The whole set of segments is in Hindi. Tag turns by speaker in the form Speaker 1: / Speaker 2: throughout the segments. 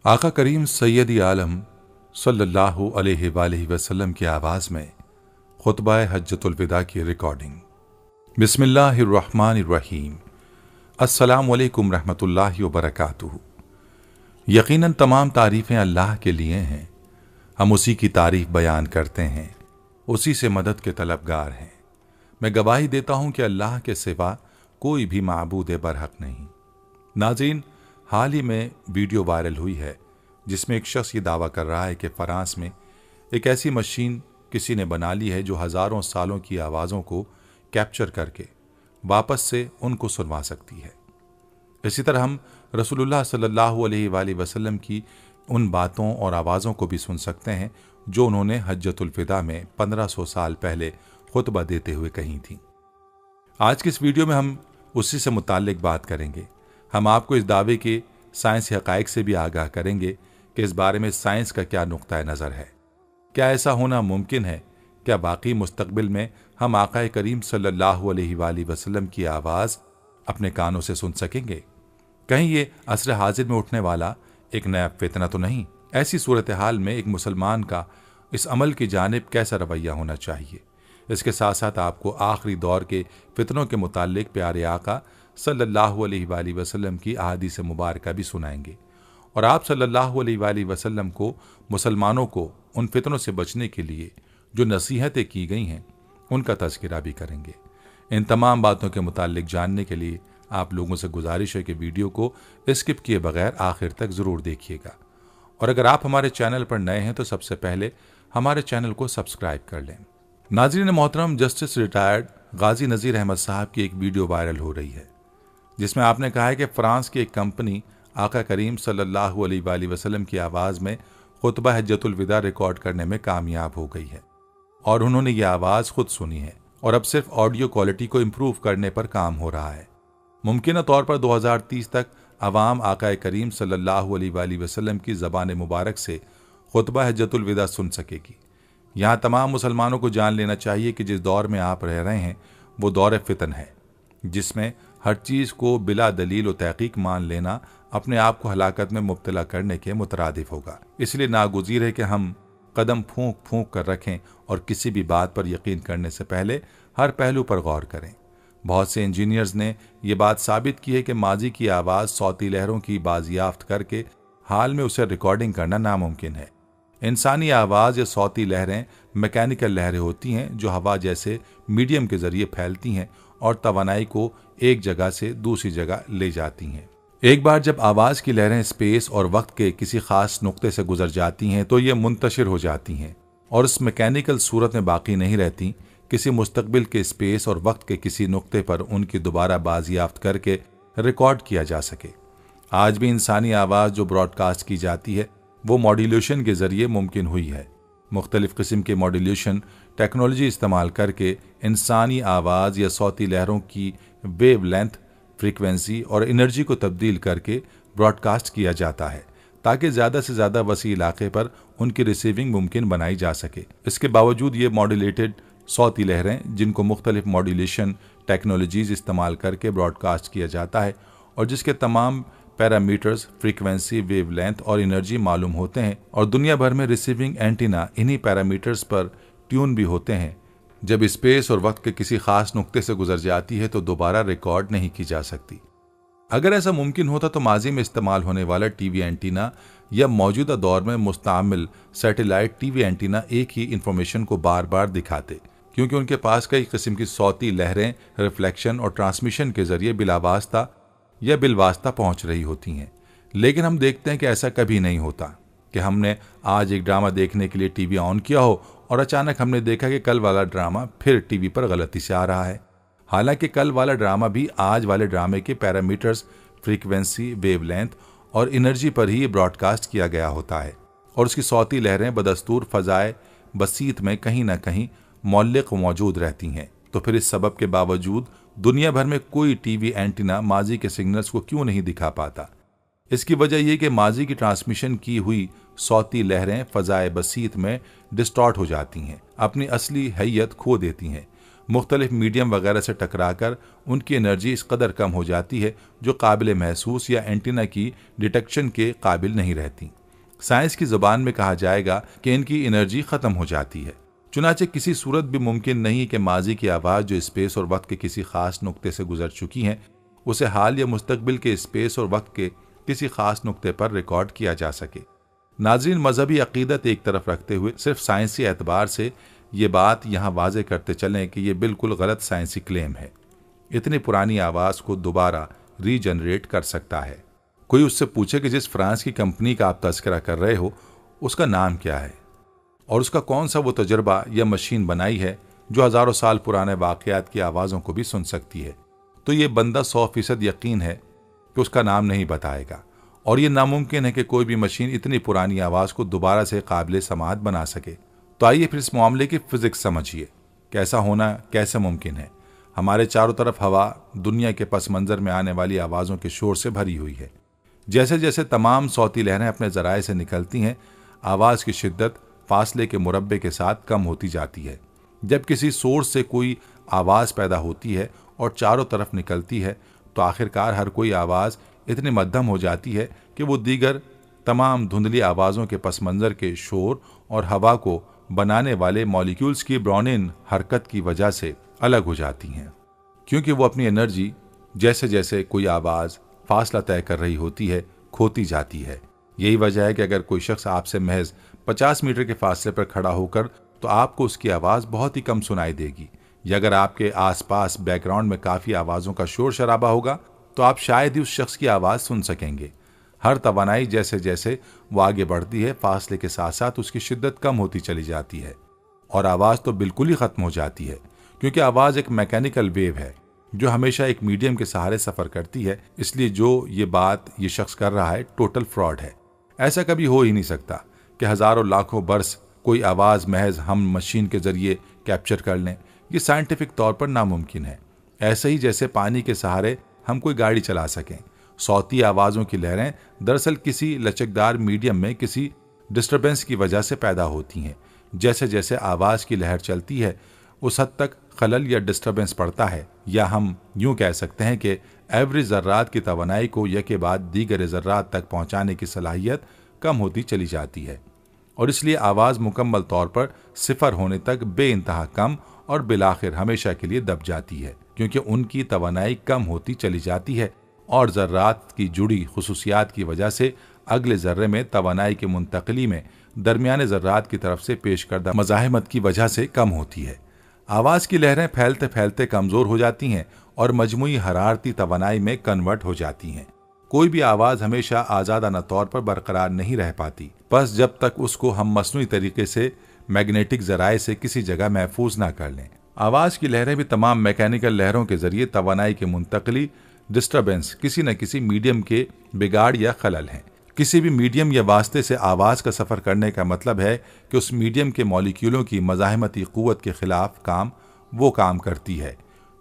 Speaker 1: आका करीम सैयदी आलम सल्लल्लाहु अलैहि वसल्लम की आवाज़ में खुतबा हज्जतुल विदा की रिकॉर्डिंग। बिस्मिल्लाहिर्रहमानिर्रहीम। अस्सलामु अलैकुम रहमतुल्लाहि व बरकातुहू। यकीनन तमाम तारीफ़ें अल्लाह के लिए हैं। हम उसी की तारीफ़ बयान करते हैं, उसी से मदद के तलबगार हैं। मैं गवाही देता हूँ कि अल्लाह के सिवा कोई भी माबूद बरहक नहीं। नाज़रीन, हाल ही में वीडियो वायरल हुई है जिसमें एक शख्स ये दावा कर रहा है कि फ्रांस में एक ऐसी मशीन किसी ने बना ली है जो हज़ारों सालों की आवाज़ों को कैप्चर करके वापस से उनको सुनवा सकती है। इसी तरह हम रसूलुल्लाह सल्लल्लाहु अलैहि वसल्लम की उन बातों और आवाज़ों को भी सुन सकते हैं जो उन्होंने हज्जतुल विदा में 1500 साल पहले खुतबा देते हुए कही थी। आज की इस वीडियो में हम उसी से मुताल्लिक बात करेंगे। हम आपको इस दावे के साइंसी हक़ाइक़ से भी आगाह करेंगे कि इस बारे में साइंस का क्या नुक्ता नज़र है। क्या ऐसा होना मुमकिन है? क्या बाकी मुस्तक़बिल में हम आक़ा करीम सल्लल्लाहु अलैहि वसल्लम की आवाज़ अपने कानों से सुन सकेंगे? कहीं ये असर हाजिर में उठने वाला एक नया फितना तो नहीं? ऐसी सूरत हाल में एक मुसलमान का इस अमल की जानिब कैसा रवैया होना चाहिए? इसके साथ साथ आपको आखिरी दौर के फितनों के मुताल्लिक प्यारे आका सल्लल्लाहु अलैहि वसल्लम की अहादीस मुबारका भी सुनाएंगे और आप सल्लल्लाहु अलैहि वसल्लम को मुसलमानों को उन फितनों से बचने के लिए जो नसीहतें की गई हैं उनका तज़किरा भी करेंगे। इन तमाम बातों के मुताल्लिक जानने के लिए आप लोगों से गुजारिश है कि वीडियो को स्किप किए बगैर आखिर तक ज़रूर देखिएगा और अगर आप हमारे चैनल पर नए हैं तो सबसे पहले हमारे चैनल को सब्सक्राइब कर लें। नाज़रीन मोहतरम, जस्टिस रिटायर्ड गाजी नज़ीर अहमद साहब की एक वीडियो वायरल हो रही है जिसमें आपने कहा है कि फ्रांस की एक कंपनी आका करीम सल्लल्लाहु अलैहि वसल्लम की आवाज़ में खुतबा हज्जतुल विदा रिकॉर्ड करने में कामयाब हो गई है और उन्होंने ये आवाज़ खुद सुनी है और अब सिर्फ ऑडियो क्वालिटी को इम्प्रूव करने पर काम हो रहा है। मुमकिन तौर पर 2030 तक अवाम आका करीम सल्लल्लाहु अलैहि वसल्लम की ज़बान मुबारक से खुतबा हज्जतुल विदा सुन सकेगी। यहाँ तमाम मुसलमानों को जान लेना चाहिए कि जिस दौर में आप रह रहे हैं वो दौर फितन है, जिसमें हर चीज़ को बिला दलील और तहकीक मान लेना अपने आप को हलाकत में मुब्तला करने के मुतरादिफ होगा। इसलिए नागुज़ीर है कि हम कदम फूंक फूंक कर रखें और किसी भी बात पर यकीन करने से पहले हर पहलू पर गौर करें। बहुत से इंजीनियर्स ने यह बात साबित की है कि माजी की आवाज़ सौती लहरों की बाजियाफ्त करके हाल में उसे रिकॉर्डिंग करना नामुमकिन है। इंसानी आवाज़ या सौती लहरें मैकेनिकल लहरें होती हैं जो हवा जैसे मीडियम के ज़रिए फैलती हैं और तवानाई को एक जगह से दूसरी जगह ले जाती हैं। एक बार जब आवाज़ की लहरें स्पेस और वक्त के किसी ख़ास नुक्ते से गुजर जाती हैं तो ये मुंतशिर हो जाती हैं और उस मैकेनिकल सूरत में बाकी नहीं रहती। किसी मुस्तकबिल के स्पेस और वक्त के किसी नुक्ते पर उनकी दोबारा बाजियाफ्त करके रिकॉर्ड किया जा सके। आज भी इंसानी आवाज़ जो ब्रॉडकास्ट की जाती है वो मॉड्यूलेशन के ज़रिए मुमकिन हुई है। मुख्तलिफ़ किस्म के मॉड्यूलेशन टेक्नोलॉजी इस्तेमाल करके इंसानी आवाज़ या सौती लहरों की वेव लेंथ, फ्रीक्वेंसी और एनर्जी को तब्दील करके ब्रॉडकास्ट किया जाता है ताकि ज़्यादा से ज़्यादा वसी इलाके पर उनकी रिसीविंग मुमकिन बनाई जा सके। इसके बावजूद ये मॉड्यूलेटेड सौती लहरें जिनको मुख्तलिफ मॉड्यूलेशन टेक्नोलॉजीज़ इस्तेमाल करके ब्रॉडकास्ट किया जाता है और जिसके तमाम पैरामीटर्स, फ्रीक्वेंसी, वेवलेंथ और एनर्जी मालूम होते हैं और दुनिया भर में रिसीविंग एंटीना इन्हीं पैरामीटर्स पर ट्यून भी होते हैं, जब स्पेस और वक्त के किसी खास नुक्ते से गुजर जाती है तो दोबारा रिकॉर्ड नहीं की जा सकती। अगर ऐसा मुमकिन होता तो माजी में इस्तेमाल होने वाला टीवी एंटीना या मौजूदा दौर में मुस्तामिल सैटेलाइट टीवी एंटीना एक ही इंफॉर्मेशन को बार बार दिखाते, क्योंकि उनके पास कई किस्म की सौती लहरें रिफ्लेक्शन और ट्रांसमिशन के जरिए बिलावास्ता या बिलवास्ता पहुंच रही होती हैं। लेकिन हम देखते हैं कि ऐसा कभी नहीं होता कि हमने आज एक ड्रामा देखने के लिए टीवी ऑन किया हो और अचानक हमने देखा कि कल वाला ड्रामा फिर टीवी पर गलती से आ रहा है। हालांकि कल वाला ड्रामा भी आज वाले ड्रामे के पैरामीटर्स, फ्रीक्वेंसी, वेवलेंथ और एनर्जी पर ही ब्रॉडकास्ट किया गया होता है और उसकी सौती लहरें बदस्तूर फ़ज़ाए बसीत में कहीं ना कहीं मौलिक मौजूद रहती हैं। तो फिर इस सबब के बावजूद दुनिया भर में कोई टीवी एंटीना माजी के सिग्नल्स को क्यों नहीं दिखा पाता? इसकी वजह यह कि माजी की ट्रांसमिशन की हुई सौती लहरें फ़ज़ाए बसीत में डिस्टॉर्ट हो जाती हैं, अपनी असली हैयत खो देती हैं। मुख्तलिफ मीडियम वगैरह से टकराकर उनकी एनर्जी इस कदर कम हो जाती है जो काबिल महसूस या एंटीना की डिटेक्शन के काबिल नहीं रहती। साइंस की ज़ुबान में कहा जाएगा कि इनकी एनर्जी ख़त्म हो जाती है। चुनाचे किसी सूरत भी मुमकिन नहीं कि माजी की आवाज़ जो स्पेस और वक्त के किसी ख़ास नुक्ते से गुजर चुकी हैं उसे हाल या मुस्तकबिल के स्पेस और वक्त के किसी ख़ास नुक्ते पर रिकॉर्ड किया जा सके। नाज़रीन, मजहबी अक़ीदत एक तरफ रखते हुए सिर्फ साइंसी एतबार से ये बात यहाँ वाज़े करते चलें कि ये बिल्कुल गलत साइंसी क्लेम है। इतनी पुरानी आवाज़ को दोबारा रीजनरेट कर सकता है। कोई उससे पूछे कि जिस फ्रांस की कंपनी का आप तज़किरा कर रहे हो उसका नाम क्या है और उसका कौन सा वो तजर्बा या मशीन बनाई है जो हज़ारों साल पुराने वाक़यात की आवाज़ों को भी सुन सकती है, तो ये बंदा 100% यकीन है कि उसका नाम नहीं बताएगा। और ये नामुमकिन है कि कोई भी मशीन इतनी पुरानी आवाज़ को दोबारा से काबिल समाअत बना सके। तो आइए फिर इस मामले की फिजिक्स समझिए कि ऐसा होना कैसे मुमकिन है। हमारे चारों तरफ हवा दुनिया के पस मंज़र में आने वाली आवाज़ों के शोर से भरी हुई है। जैसे जैसे तमाम सौती लहरें अपने ज़राए से निकलती हैं, आवाज़ की शिद्दत फासले के मुरब्बे के साथ कम होती जाती है। जब किसी सोर्स से कोई आवाज़ पैदा होती है और चारों तरफ निकलती है तो आखिरकार हर कोई आवाज़ इतनी मध्यम हो जाती है कि वो दीगर तमाम धुंधली आवाज़ों के पस मंज़र के शोर और हवा को बनाने वाले मॉलिक्यूल्स की ब्रॉनिन हरकत की वजह से अलग हो जाती हैं, क्योंकि वो अपनी एनर्जी जैसे जैसे कोई आवाज़ फासला तय कर रही होती है खोती जाती है। यही वजह है कि अगर कोई शख्स आपसे महज 50 मीटर के फासले पर खड़ा होकर तो आपको उसकी आवाज़ बहुत ही कम सुनाई देगी, या अगर आपके आसपास बैकग्राउंड में काफ़ी आवाज़ों का शोर शराबा होगा तो आप शायद ही उस शख्स की आवाज़ सुन सकेंगे। हर तवानाई जैसे जैसे वो आगे बढ़ती है फासले के साथ साथ उसकी शिद्दत कम होती चली जाती है और आवाज़ तो बिल्कुल ही ख़त्म हो जाती है, क्योंकि आवाज़ एक मैकेनिकल वेव है जो हमेशा एक मीडियम के सहारे सफ़र करती है। इसलिए जो ये बात ये शख्स कर रहा है टोटल फ्रॉड है। ऐसा कभी हो ही नहीं सकता कि हज़ारों लाखों बरस कोई आवाज़ महज हम मशीन के ज़रिए कैप्चर कर लें। ये साइंटिफिक तौर पर नामुमकिन है। ऐसे ही जैसे पानी के सहारे हम कोई गाड़ी चला सकें। सौती आवाज़ों की लहरें दरअसल किसी लचकदार मीडियम में किसी डिस्टर्बेंस की वजह से पैदा होती हैं। जैसे जैसे आवाज़ की लहर चलती है उस हद तक खलल या डिस्टर्बेंस पड़ता है, या हम यूँ कह सकते हैं कि एवरेज ज़र्रात की तवानाई को यके बाद दीगर ज़र्रात तक पहुँचाने की सलाहियत कम होती चली जाती है और इसलिए आवाज़ मुकम्मल तौर पर सिफर होने तक बेइंतहा कम और बिलाखिर हमेशा के लिए दब जाती है, क्योंकि उनकी तवानाई कम होती चली जाती है और ज़र्रात की जुड़ी खुसूसियात की वजह से अगले ज़र्रे में तवानाई की मुंतकली में दरमियाने ज़र्रात की तरफ से पेश करदा मज़ाहमत की वजह से कम होती है। आवाज़ की लहरें फैलते फैलते कमज़ोर हो जाती हैं और मजमूई हरारती तवानाई में कन्वर्ट हो जाती हैं। कोई भी आवाज़ हमेशा आज़ादाना तौर पर बरकरार नहीं रह पाती, बस जब तक उसको हम मसनूई तरीके से मैग्नेटिक ज़राए से किसी जगह महफूज ना कर लें। आवाज़ की लहरें भी तमाम मैकेनिकल लहरों के ज़रिए तवानाई की मुंतकली डिस्टर्बेंस किसी न किसी मीडियम के बिगाड़ या खलल हैं। किसी भी मीडियम या वास्ते से आवाज़ का सफ़र करने का मतलब है कि उस मीडियम के मॉलिक्यूलों की मज़ाहमती क़ुव्वत के ख़िलाफ़ काम करती है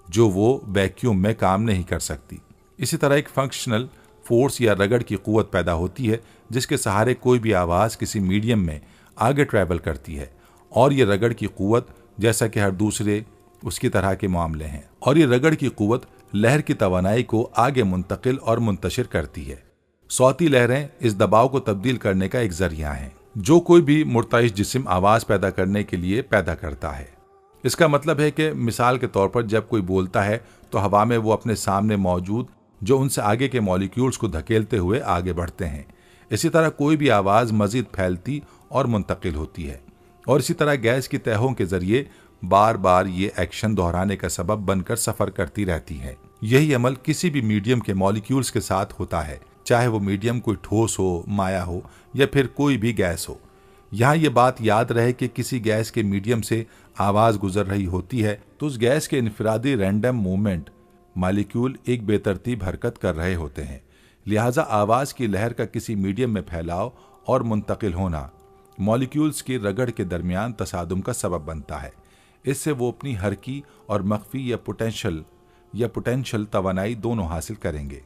Speaker 1: जो वो वैक्यूम में काम नहीं कर सकती। इसी तरह एक फंक्शनल फोर्स या रगड़ की क़ुव्वत पैदा होती है जिसके सहारे कोई भी आवाज़ किसी मीडियम में आगे ट्रैवल करती है, और ये रगड़ की क़ुव्वत जैसा कि हर दूसरे उसकी तरह के मामले हैं, और ये रगड़ की क़ुव्वत लहर की तवानाई को आगे मुंतकिल और मुंतशिर करती है। सौती लहरें इस दबाव को तब्दील करने का एक जरिया हैं जो कोई भी मुर्ताइश जिस्म आवाज़ पैदा करने के लिए पैदा करता है। इसका मतलब है कि मिसाल के तौर पर जब कोई बोलता है तो हवा में वो अपने सामने मौजूद जो उनसे आगे के मॉलिक्यूल्स को धकेलते हुए आगे बढ़ते हैं। इसी तरह कोई भी आवाज़ मज़ीद फैलती और मुंतकिल होती है, और इसी तरह गैस की तहों के ज़रिए बार बार ये एक्शन दोहराने का सबब बनकर सफ़र करती रहती है। यही अमल किसी भी मीडियम के मॉलिक्यूल्स के साथ होता है, चाहे वो मीडियम कोई ठोस हो, माया हो या फिर कोई भी गैस हो। यहाँ ये बात याद रहे कि किसी गैस के मीडियम से आवाज़ गुजर रही होती है तो उस गैस के इनफरादी रैंडम मूवमेंट मॉलिक्यूल एक बेतरतीब हरकत कर रहे होते हैं। लिहाजा आवाज़ की लहर का किसी मीडियम में फैलाव और मुंतकिल होना मॉलिक्यूल्स की रगड़ के दरमियान तसादुम का सबब बनता है। इससे वो अपनी हरकी और मख्फी या पोटेंशल तवानाई दोनों हासिल करेंगे,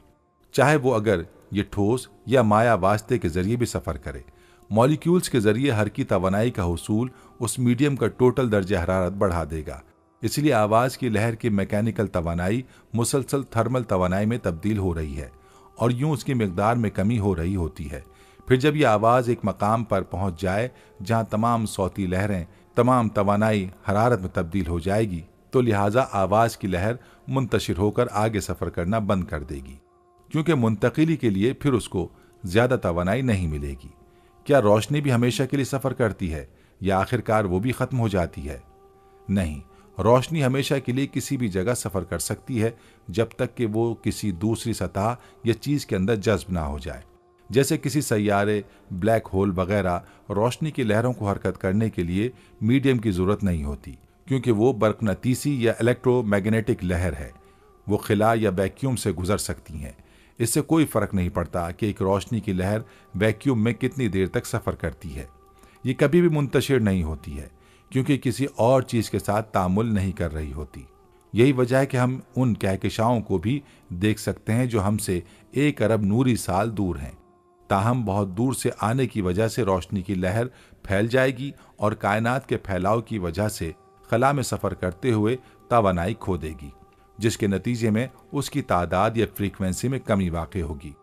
Speaker 1: चाहे वो अगर ये ठोस या माया वास्ते के जरिए भी सफ़र करे। मॉलिक्यूल्स के जरिए हरकी तवानाई का हुसूल उस मीडियम का टोटल दर्जा हरारत बढ़ा देगा। इसलिए आवाज़ की लहर की मैकेनिकल तवानाई मुसलसल थर्मल तवानाई में तब्दील हो रही है और यूं उसकी मिकदार में कमी हो रही होती है। फिर जब यह आवाज़ एक मकाम पर पहुंच जाए जहां तमाम सौती लहरें, तमाम तवानाई हरारत में तब्दील हो जाएगी, तो लिहाजा आवाज़ की लहर मुंतशिर होकर आगे सफ़र करना बंद कर देगी, क्योंकि मुंतकिली के लिए फिर उसको ज़्यादा तवानाई नहीं मिलेगी। क्या रोशनी भी हमेशा के लिए सफ़र करती है या आखिरकार वो भी ख़त्म हो जाती है? नहीं, रोशनी हमेशा के लिए किसी भी जगह सफ़र कर सकती है जब तक कि वो किसी दूसरी सतह या चीज़ के अंदर जज्ब ना हो जाए। जैसे किसी सैयारे, ब्लैक होल वगैरह रोशनी की लहरों को हरकत करने के लिए मीडियम की ज़रूरत नहीं होती, क्योंकि वो बरकनतीसी या इलेक्ट्रोमैग्नेटिक लहर है। वो खिला या वैक्यूम से गुजर सकती हैं। इससे कोई फ़र्क नहीं पड़ता कि एक रोशनी की लहर वैक्यूम में कितनी देर तक सफ़र करती है। ये कभी भी मुंतशिर नहीं होती है, क्योंकि किसी और चीज़ के साथ तामुल नहीं कर रही होती। यही वजह है कि हम उन कहकशाओं को भी देख सकते हैं जो हमसे 1 अरब नूरी साल दूर हैं। ताहम बहुत दूर से आने की वजह से रोशनी की लहर फैल जाएगी और कायनात के फैलाव की वजह से खला में सफ़र करते हुए तवानाई खो देगी, जिसके नतीजे में उसकी तादाद या फ्रीक्वेंसी में कमी वाक़ होगी।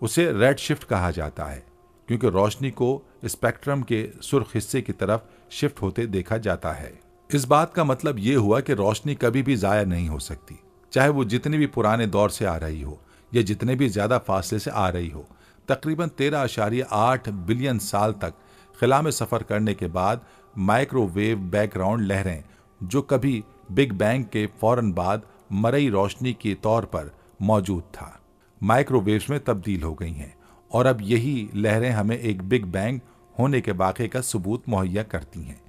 Speaker 1: उसे रेड शिफ्ट कहा जाता है, क्योंकि रोशनी को स्पेक्ट्रम के सुर्ख हिस्से की तरफ शिफ्ट होते देखा जाता है। इस बात का मतलब ये हुआ कि रोशनी कभी भी ज़ाया नहीं हो सकती, चाहे वो जितने भी पुराने दौर से आ रही हो या जितने भी ज़्यादा फासले से आ रही हो। तकरीबन 13.8 बिलियन साल तक खला में सफ़र करने के बाद माइक्रोवेव बैकग्राउंड लहरें, जो कभी बिग बैंग के फौरन बाद मरई रोशनी के तौर पर मौजूद था, माइक्रोवेव्स में तब्दील हो गई हैं और अब यही लहरें हमें एक बिग बैंग होने के वाक़े का सबूत मुहैया करती हैं।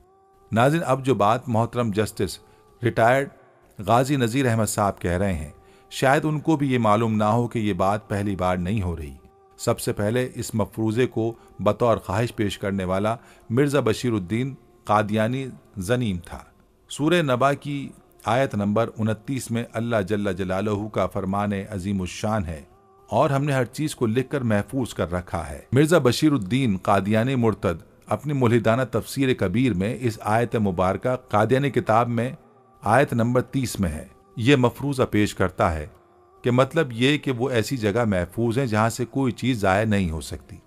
Speaker 1: नाज़रीन, अब जो बात मोहतरम जस्टिस रिटायर्ड गाजी नज़ीर अहमद साहब कह रहे हैं, शायद उनको भी ये मालूम ना हो कि ये बात पहली बार नहीं हो रही। सबसे पहले इस मफरूज़े को बतौर ख्वाहिश पेश करने वाला मिर्ज़ा बशीरुद्दीन कादियानी ज़नीम था। सूरह नबा की आयत नंबर 29 में अल्लाह जल्ला जलालहू का फरमाने अजीमुश्शान है और हमने हर चीज़ को लिख कर महफूज कर रखा है। मिर्ज़ा बशीरुद्दीन कादियानी मुर्तद अपनी मुल्हिदाना तफसीर कबीर में इस आयत मुबारका कादियानी किताब में आयत नंबर 30 में है। ये मफरूज़ा पेश करता है कि मतलब ये कि वो ऐसी जगह महफूज हैं जहाँ से कोई चीज़ ज़ाया नहीं हो सकती।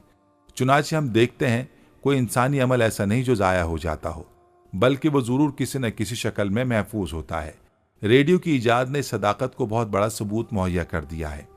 Speaker 1: चुनांचे हम देखते हैं कोई इंसानी अमल ऐसा नहीं जो ज़ाया हो जाता हो, बल्कि वो ज़रूर किसी न किसी शक्ल में महफूज होता है। रेडियो की ईजाद ने सदाकत को बहुत बड़ा सबूत मुहैया कर दिया है।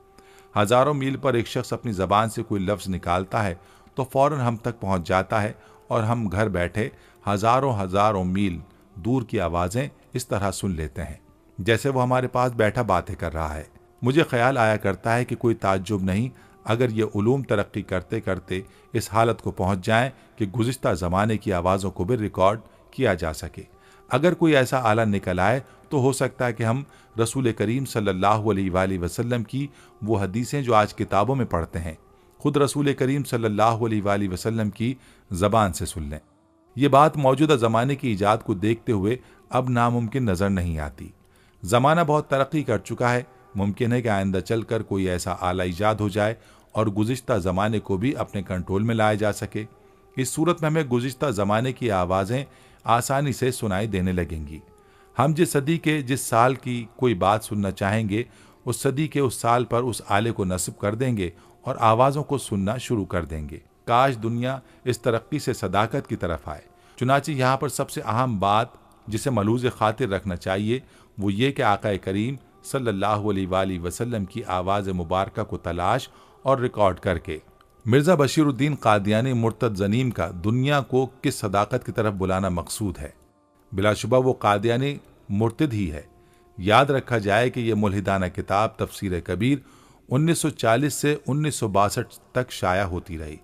Speaker 1: हज़ारों मील पर एक शख्स अपनी ज़बान से कोई लफ्ज़ निकालता है तो फ़ौरन हम तक पहुँच जाता है और हम घर बैठे हज़ारों मील दूर की आवाज़ें इस तरह सुन लेते हैं जैसे वो हमारे पास बैठा बातें कर रहा है। मुझे ख्याल आया करता है कि कोई ताज्जुब नहीं अगर ये उलूम तरक्की करते करते इस हालत को पहुँच जाएं कि गुज़िश्ता ज़माने की आवाज़ों को भी रिकॉर्ड किया जा सके। अगर कोई ऐसा आला निकल आए तो हो सकता है कि हम रसूल करीम सल्लल्लाहु अलैहि वसल्लम की वो हदीसें जो आज किताबों में पढ़ते हैं, खुद रसूल करीम सल्लल्लाहु अलैहि वसल्लम की ज़बान से सुन लें। ये बात मौजूदा ज़माने की ईजाद को देखते हुए अब नामुमकिन नज़र नहीं आती। ज़माना बहुत तरक्की कर चुका है। मुमकिन है कि आइंदा चलकर कोई ऐसा आला ईजाद हो जाए और गुज़िश्ता ज़माने को भी अपने कंट्रोल में लाया जा सके। इस सूरत में हमें गुज़िश्ता ज़माने की आवाज़ें आसानी से सुनाई देने लगेंगी। हम जिस सदी के जिस साल की कोई बात सुनना चाहेंगे, उस सदी के उस साल पर उस आले को नस्ब कर देंगे और आवाज़ों को सुनना शुरू कर देंगे। काश दुनिया इस तरक्की से सदाकत की तरफ आए। चुनांचे यहाँ पर सबसे अहम बात जिसे मलूज़ खातिर रखना चाहिए वो ये कि आक़ाए करीम सल्लल्लाहु अलैहि वसल्लम की आवाज़ मुबारका को तलाश और रिकॉर्ड करके मिर्ज़ा बशीरुद्दीन कादियानी मुर्तद ज़नीम का दुनिया को किस सदाकत की तरफ बुलाना मकसूद है। बिलाशुबा वो कादियानी मुर्तद ही है। याद रखा जाए कि यह मुल्हिदाना किताब तफसीर कबीर 1940 से 1962 तक शाया होती रही।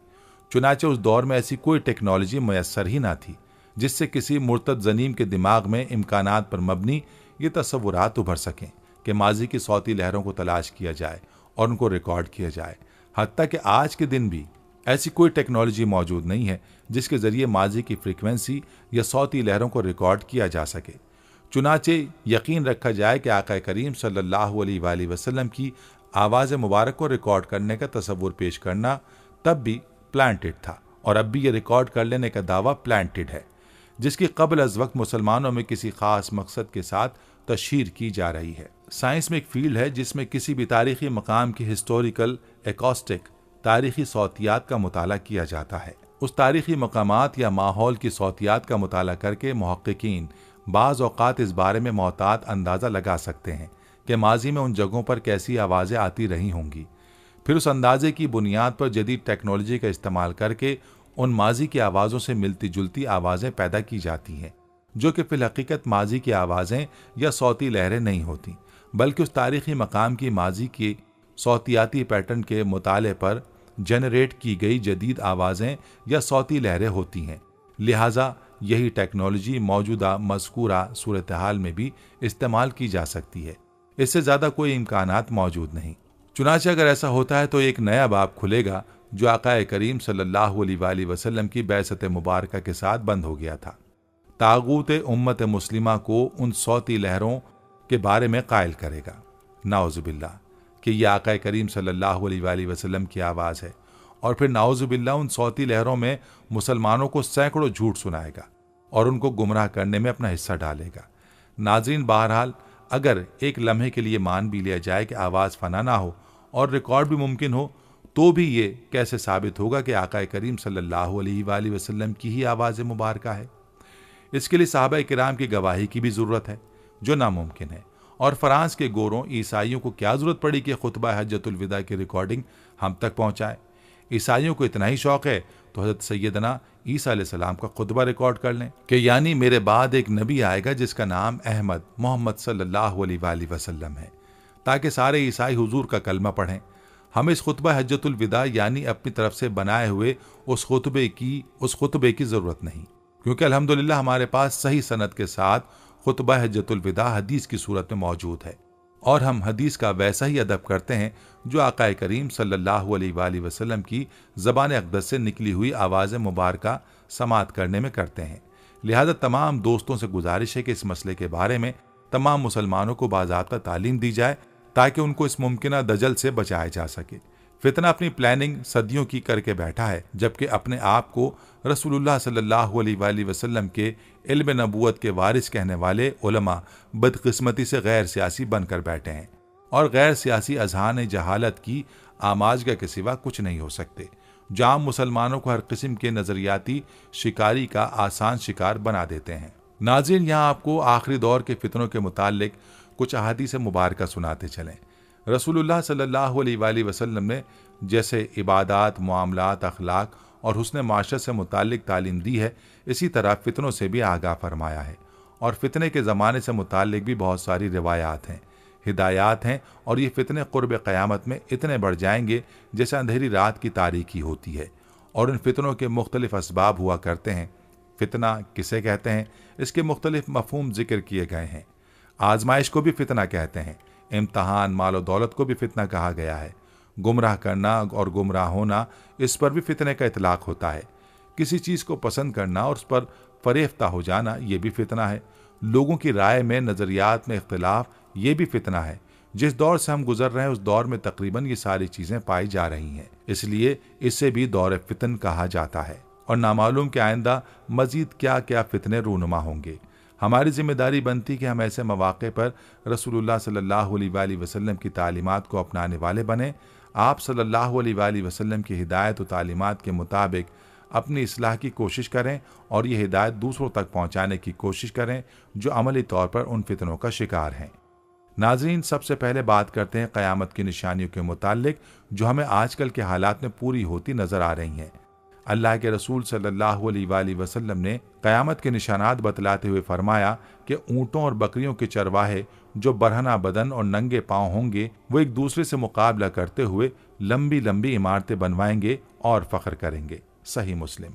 Speaker 1: चुनांचे उस दौर में ऐसी कोई टेक्नोलॉजी मैसर ही ना थी जिससे किसी मुर्तद ज़नीम के दिमाग में इम्कानात पर मबनी ये तसव्वुरात उभर सकें कि माजी की सौती लहरों को तलाश किया जाए और उनको रिकॉर्ड किया जाए। हत्ता कि आज के दिन भी ऐसी कोई टेक्नोलॉजी मौजूद नहीं है जिसके ज़रिए माजी की फ्रीक्वेंसी या सौती लहरों को रिकॉर्ड किया जा सके। चुनांचे यकीन रखा जाए कि आक़ा करीम सल्लल्लाहु अलैहि वसल्लम की आवाज़ मुबारक को रिकॉर्ड करने का तसव्वुर पेश करना तब भी प्लांटेड था और अब भी ये रिकॉर्ड कर लेने का दावा प्लांटेड है। जिसकी कबल अज वक्त मुसलमानों में किसी खास मकसद के साथ तशहीर की जा रही है। साइंस में एक फील्ड है जिसमें किसी भी तारीखी मकाम की हिस्टोरिकल एकॉस्टिक तारीखी सौतियात का मुताला किया जाता है। उस तारीखी मकामात या माहौल की सौतियात का मुताला करके मुहक्किकीन बाज़ औक़ात इस बारे में मोहतात अंदाज़ा लगा सकते हैं कि माजी में उन जगहों पर कैसी आवाज़ें आती रही होंगी। फिर उस अंदाजे की बुनियाद पर जदीद टेक्नोलॉजी का इस्तेमाल करके उन माजी की आवाज़ों से मिलती जुलती आवाज़ें पैदा की जाती हैं, जो कि फिल हकीकत माजी की आवाज़ें या सौती लहरें नहीं होती, बल्कि उस तारीखी मकाम की माजी की सौतियाती पैटर्न के मुताले पर जनरेट की गई जदीद आवाज़ें या सौती लहरें होती हैं। लिहाजा यही टेक्नोलॉजी मौजूदा मज़कूरा सूरत हाल में भी इस्तेमाल की जा सकती है। इससे ज़्यादा कोई इम्कानात मौजूद नहीं। चुनांचे अगर ऐसा होता है तो एक नया बाब खुलेगा जो आक़ाए करीम सल्लल्लाहु अलैहि वसल्लम की बैसत मुबारका के साथ बंद हो गया था। तागूत उम्मत मुस्लिमा को उन सौती लहरों के बारे में कायल करेगा, नाउज़ुबिल्लाह, कि यह आक़ाए करीम सल्लल्लाहु अलैहि वसल्लम की आवाज़ है, और फिर नाउज़ुबिल्लाह उन सौती लहरों में मुसलमानों को सैकड़ों झूठ सुनाएगा और उनको गुमराह करने में अपना हिस्सा डालेगा। नाज़रीन, बहरहाल अगर एक लम्हे के लिए मान भी लिया जाए कि आवाज़ फना ना हो और रिकॉर्ड भी मुमकिन हो, तो भी ये कैसे साबित होगा कि आक़ाए करीम सल्लल्लाहु अलैहि वसल्लम की ही आवाज़ मुबारका है। इसके लिए सहाबा किराम की गवाही की भी ज़रूरत है, जो नामुमकिन है। और फ्रांस के गोरों ईसाइयों को क्या ज़रूरत पड़ी कि खुतबा हज्जतुल विदा की रिकॉर्डिंग हम तक पहुँचाए। ईसाइयों को इतना ही शौक़ है तो हज़रत सैयदना ईसा अलैहिस्सलाम का खुतबा रिकॉर्ड कर लें कि यानी मेरे बाद एक नबी आएगा जिसका नाम अहमद मोहम्मद सल्लल्लाहु अलैहि वसल्लम है, ताकि सारे ईसाई हुजूर का कलमा पढ़ें। हम इस खुतबा हज्जतुल विदा यानी अपनी तरफ से बनाए हुए उस खुतबे की ज़रूरत नहीं, क्योंकि अल्हम्दुलिल्लाह हमारे पास सही सनद के साथ खुतबा हज्जतुल विदा हदीस की सूरत में मौजूद है, और हम हदीस का वैसा ही अदब करते हैं जो आक़ाए करीम सल्लल्लाहु अलैहि वसल्लम की ज़बान अक़दस से निकली हुई आवाज़ मुबारका समात करने में करते हैं। लिहाजा तमाम दोस्तों से गुजारिश है कि इस मसले के बारे में तमाम मुसलमानों को बाज़ाब्ता तालीम दी जाए, ताकि उनको इस मुमकिना दजल से बचाया जा सके। फितना अपनी प्लानिंग सदियों की करके बैठा है, जबकि अपने आप को रसूलुल्लाह सल्लल्लाहु अलैहि वसल्लम के इल्म नबूवत के वारिस कहने वाले उलमा बदकिस्मती से गैर सियासी बनकर बैठे हैं, और गैर सियासी अज़हान जहालत की आमाजगा के सिवा कुछ नहीं हो सकते, जो आम मुसलमानों को हर किस्म के नज़रियाती शिकारी का आसान शिकार बना देते हैं। नाज़रीन, यहाँ आपको आखिरी दौर के फितनों के मुतालिक कुछ अहादीस मुबारका सुनाते चलें। रसूलुल्लाह सल्लल्लाहु अलैहि वसल्लम ने जैसे इबादात, मामलात, अखलाक और हुस्न माशरत से मुतालिक तालीम दी है, इसी तरह फितनों से भी आगाह फरमाया है। और फितने के ज़माने से मुतालिक भी बहुत सारी रिवायात हैं, हिदायत हैं, और ये फितने क़ुर्ब क़यामत में इतने बढ़ जाएंगे जैसे अंधेरी रात की तारीकी होती है। और इन फितनों के मुख्तलिफ असबाब हुआ करते हैं। फितना किसे कहते हैं, इसके मुख्तलिफ मफ़हूम ज़िक्र किए गए हैं। आजमाइश को भी फितना कहते हैं, इम्तहान, माल और दौलत को भी फितना कहा गया है। गुमराह करना और गुमराह होना, इस पर भी फितने का इतलाक़ होता है। किसी चीज़ को पसंद करना और उस पर फरेफ्ता हो जाना, ये भी फितना है। लोगों की राय में, नज़रियात में इख्तिलाफ, ये भी फितना है। जिस दौर से हम गुजर रहे हैं उस दौर में तकरीबन ये सारी चीज़ें पाई जा रही हैं, इसलिए इसे भी दौर फितन कहा जाता है। और नामालूम के आइंदा मज़ीद क्या क्या फितने रूनुमा होंगे। हमारी जिम्मेदारी बनती कि हम ऐसे मौक़े पर रसूलुल्लाह सल्लल्लाहु अलैहि वसल्लम की तालीमात को अपनाने वाले बने। आप सल्लल्लाहु अलैहि वसल्लम की हिदायत और तालीमात के मुताबिक अपनी इस्लाह की कोशिश करें, और ये हिदायत दूसरों तक पहुँचाने की कोशिश करें जो अमली तौर पर उन फितनों का शिकार हैं। नाज़रीन, सबसे पहले बात करते हैं क़यामत की निशानियों के मुतालिक, जो हमें आजकल के हालात में पूरी होती नज़र आ रही हैं। अल्लाह के रसूल सल्लल्लाहु अलैहि वसल्लम ने क़यामत के निशानात बतलाते हुए फरमाया कि ऊँटों और बकरियों के चरवाहे जो बरहना बदन और नंगे पाँव होंगे, वो एक दूसरे से मुकाबला करते हुए लंबी लंबी इमारतें बनवाएंगे और फ़ख्र करेंगे। सही मुस्लिम।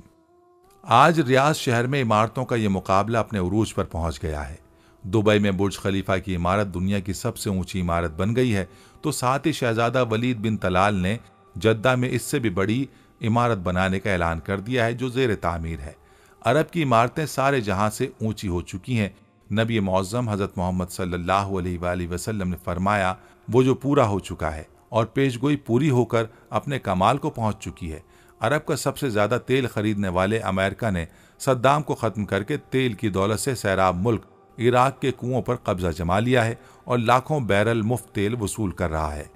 Speaker 1: आज रियाद शहर में इमारतों का ये मुकाबला अपने उरूज पर पहुँच गया है। दुबई में बुर्ज खलीफा की इमारत दुनिया की सबसे ऊंची इमारत बन गई है, तो साथ ही शहजादा वलीद बिन तलाल ने जद्दा में इससे भी बड़ी इमारत बनाने का ऐलान कर दिया है, जो ज़ेर तामीर है। अरब की इमारतें सारे जहां से ऊंची हो चुकी हैं। नबी मौज़्ज़म हज़रत मोहम्मद सल्लल्लाहु अलैहि वसल्लम ने फरमाया, वो जो पूरा हो चुका है और पेशगोई पूरी होकर अपने कमाल को पहुंच चुकी है, अरब का सबसे ज्यादा तेल खरीदने वाले अमेरिका ने सद्दाम को खत्म करके तेल की दौलत से सैराब मुल्क इराक के कुओं पर कब्जा जमा लिया है और लाखों बैरल मुफ्त तेल वसूल कर रहा है।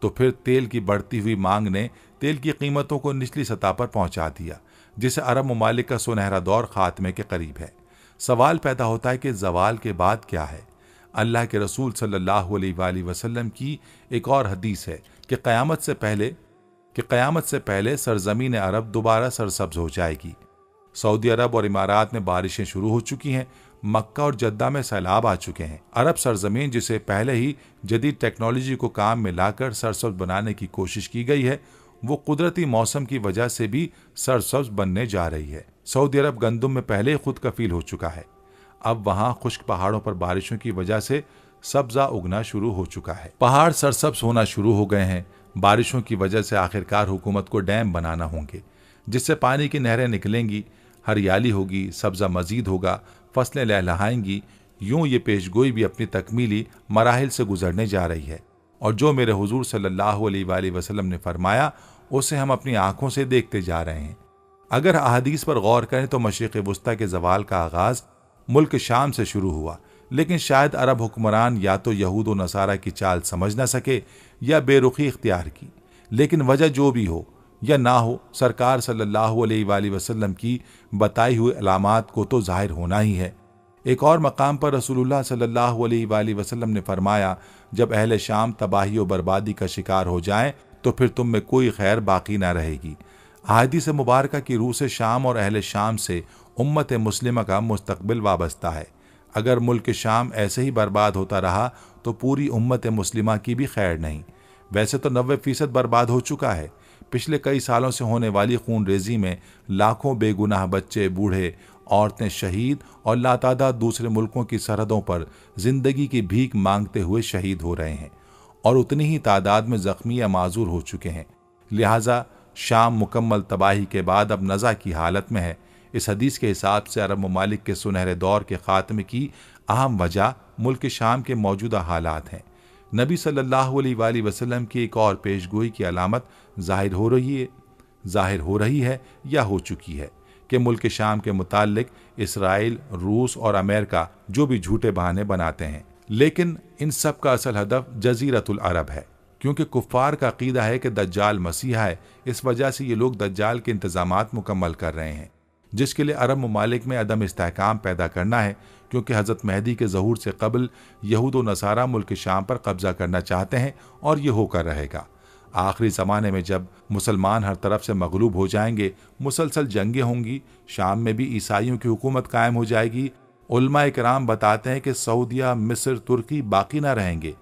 Speaker 1: तो फिर तेल की बढ़ती हुई मांग ने तेल की कीमतों को निचली सतह पर पहुंचा दिया, जिससे अरब ममालिक का सुनहरा दौर खात्मे के करीब है। सवाल पैदा होता है कि जवाल के बाद क्या है। अल्लाह के रसूल सल्लल्लाहु अलैहि वसल्लम की एक और हदीस है कि क़यामत से पहले सरजमीन अरब दोबारा सरसब्ज हो जाएगी। सऊदी अरब और इमारात में बारिशें शुरू हो चुकी हैं। मक्का और जद्दा में सैलाब आ चुके हैं। अरब सरजमीन, जिसे पहले ही जदीद टेक्नोलॉजी को काम में लाकर सरसब्ज बनाने की कोशिश की गई है, वो कुदरती मौसम की वजह से भी सरसब्ज बनने जा रही है। सऊदी अरब गंदुम में पहले ही खुद कफील हो चुका है। अब वहां खुश्क पहाड़ों पर बारिशों की वजह से सब्जा उगना शुरू हो चुका है। पहाड़ सरसब्ज होना शुरू हो गए हैं। बारिशों की वजह से आखिरकार हुकूमत को डैम बनाना होंगे, जिससे पानी की नहरें निकलेंगी, हरियाली होगी, सब्जा मजीद होगा, फसलें लहलहाएंगी। यूं ये पेशगोई भी अपनी तकमीली मराहिल से गुजरने जा रही है। और जो मेरे हुजूर सल्लल्लाहु अलैहि वसल्लम ने फरमाया, उसे हम अपनी आंखों से देखते जा रहे हैं। अगर अहादीस पर गौर करें तो मशरिक़ वुस्ता के जवाल का आगाज मुल्क शाम से शुरू हुआ, लेकिन शायद अरब हुक्मरान या तो यहूद व नसारा की चाल समझ न सके या बेरुखी इख्तियार की। लेकिन वजह जो भी हो या ना हो, सरकार सल्लल्लाहु अलैहि वसल्लम की बताई हुई अलामात को तो जाहिर होना ही है। एक और मकाम पर रसूलुल्लाह सल्लल्लाहु अलैहि वसल्लम ने फरमाया, जब अहले शाम तबाही और बर्बादी का शिकार हो जाएं तो फिर तुम में कोई खैर बाकी ना रहेगी। अहादीस मुबारका की रूह से शाम और अहले शाम से उम्मत मुस्लिमा का मुस्तकबिल वाबस्ता है। अगर मुल्क शाम ऐसे ही बर्बाद होता रहा तो पूरी उम्मत मुस्लिमा की भी खैर नहीं। वैसे तो 90% बर्बाद हो चुका है। पिछले कई सालों से होने वाली खून रेजी में लाखों बेगुनाह बच्चे, बूढ़े, औरतें शहीद और लातादाद दूसरे मुल्कों की सरहदों पर जिंदगी की भीख मांगते हुए शहीद हो रहे हैं और उतनी ही तादाद में जख्मी या माजूर हो चुके हैं। लिहाजा शाम मुकम्मल तबाही के बाद अब नज़ा की हालत में है। इस हदीस के हिसाब से अरब ममालिक के सुनहरे दौर के खात्मे की अहम वजह मुल्क शाम के मौजूदा हालात हैं। नबी सल्लल्लाहु अलैहि वसल्लम की एक और पेशगोई की अलामत जाहिर हो रही है या हो चुकी है कि मुल्क शाम के मुताल्लिक इसराइल, रूस और अमेरिका जो भी झूठे बहाने बनाते हैं, लेकिन इन सब का असल हदफ जजीरतुल अरब है, क्योंकि कुफ्फार का अकीदा है कि दज्जाल मसीहा है। इस वजह से ये लोग दज्जाल के इंतजामात मुकम्मल कर रहे हैं, जिसके लिए अरब ममालिक में अदम इस्तेहकाम पैदा करना है, क्योंकि हज़रत मेहदी के ज़हूर से कबल यहूद व नसारा मुल्क शाम पर कब्जा करना चाहते हैं और ये होकर रहेगा। आखिरी ज़माने में जब मुसलमान हर तरफ से मगलूब हो जाएंगे, मुसलसल जंगें होंगी, शाम में भी ईसाइयों की हुकूमत कायम हो जाएगी। उलमा इकराम बताते हैं कि सऊदिया, मिस्र, तुर्की बाकी ना रहेंगे।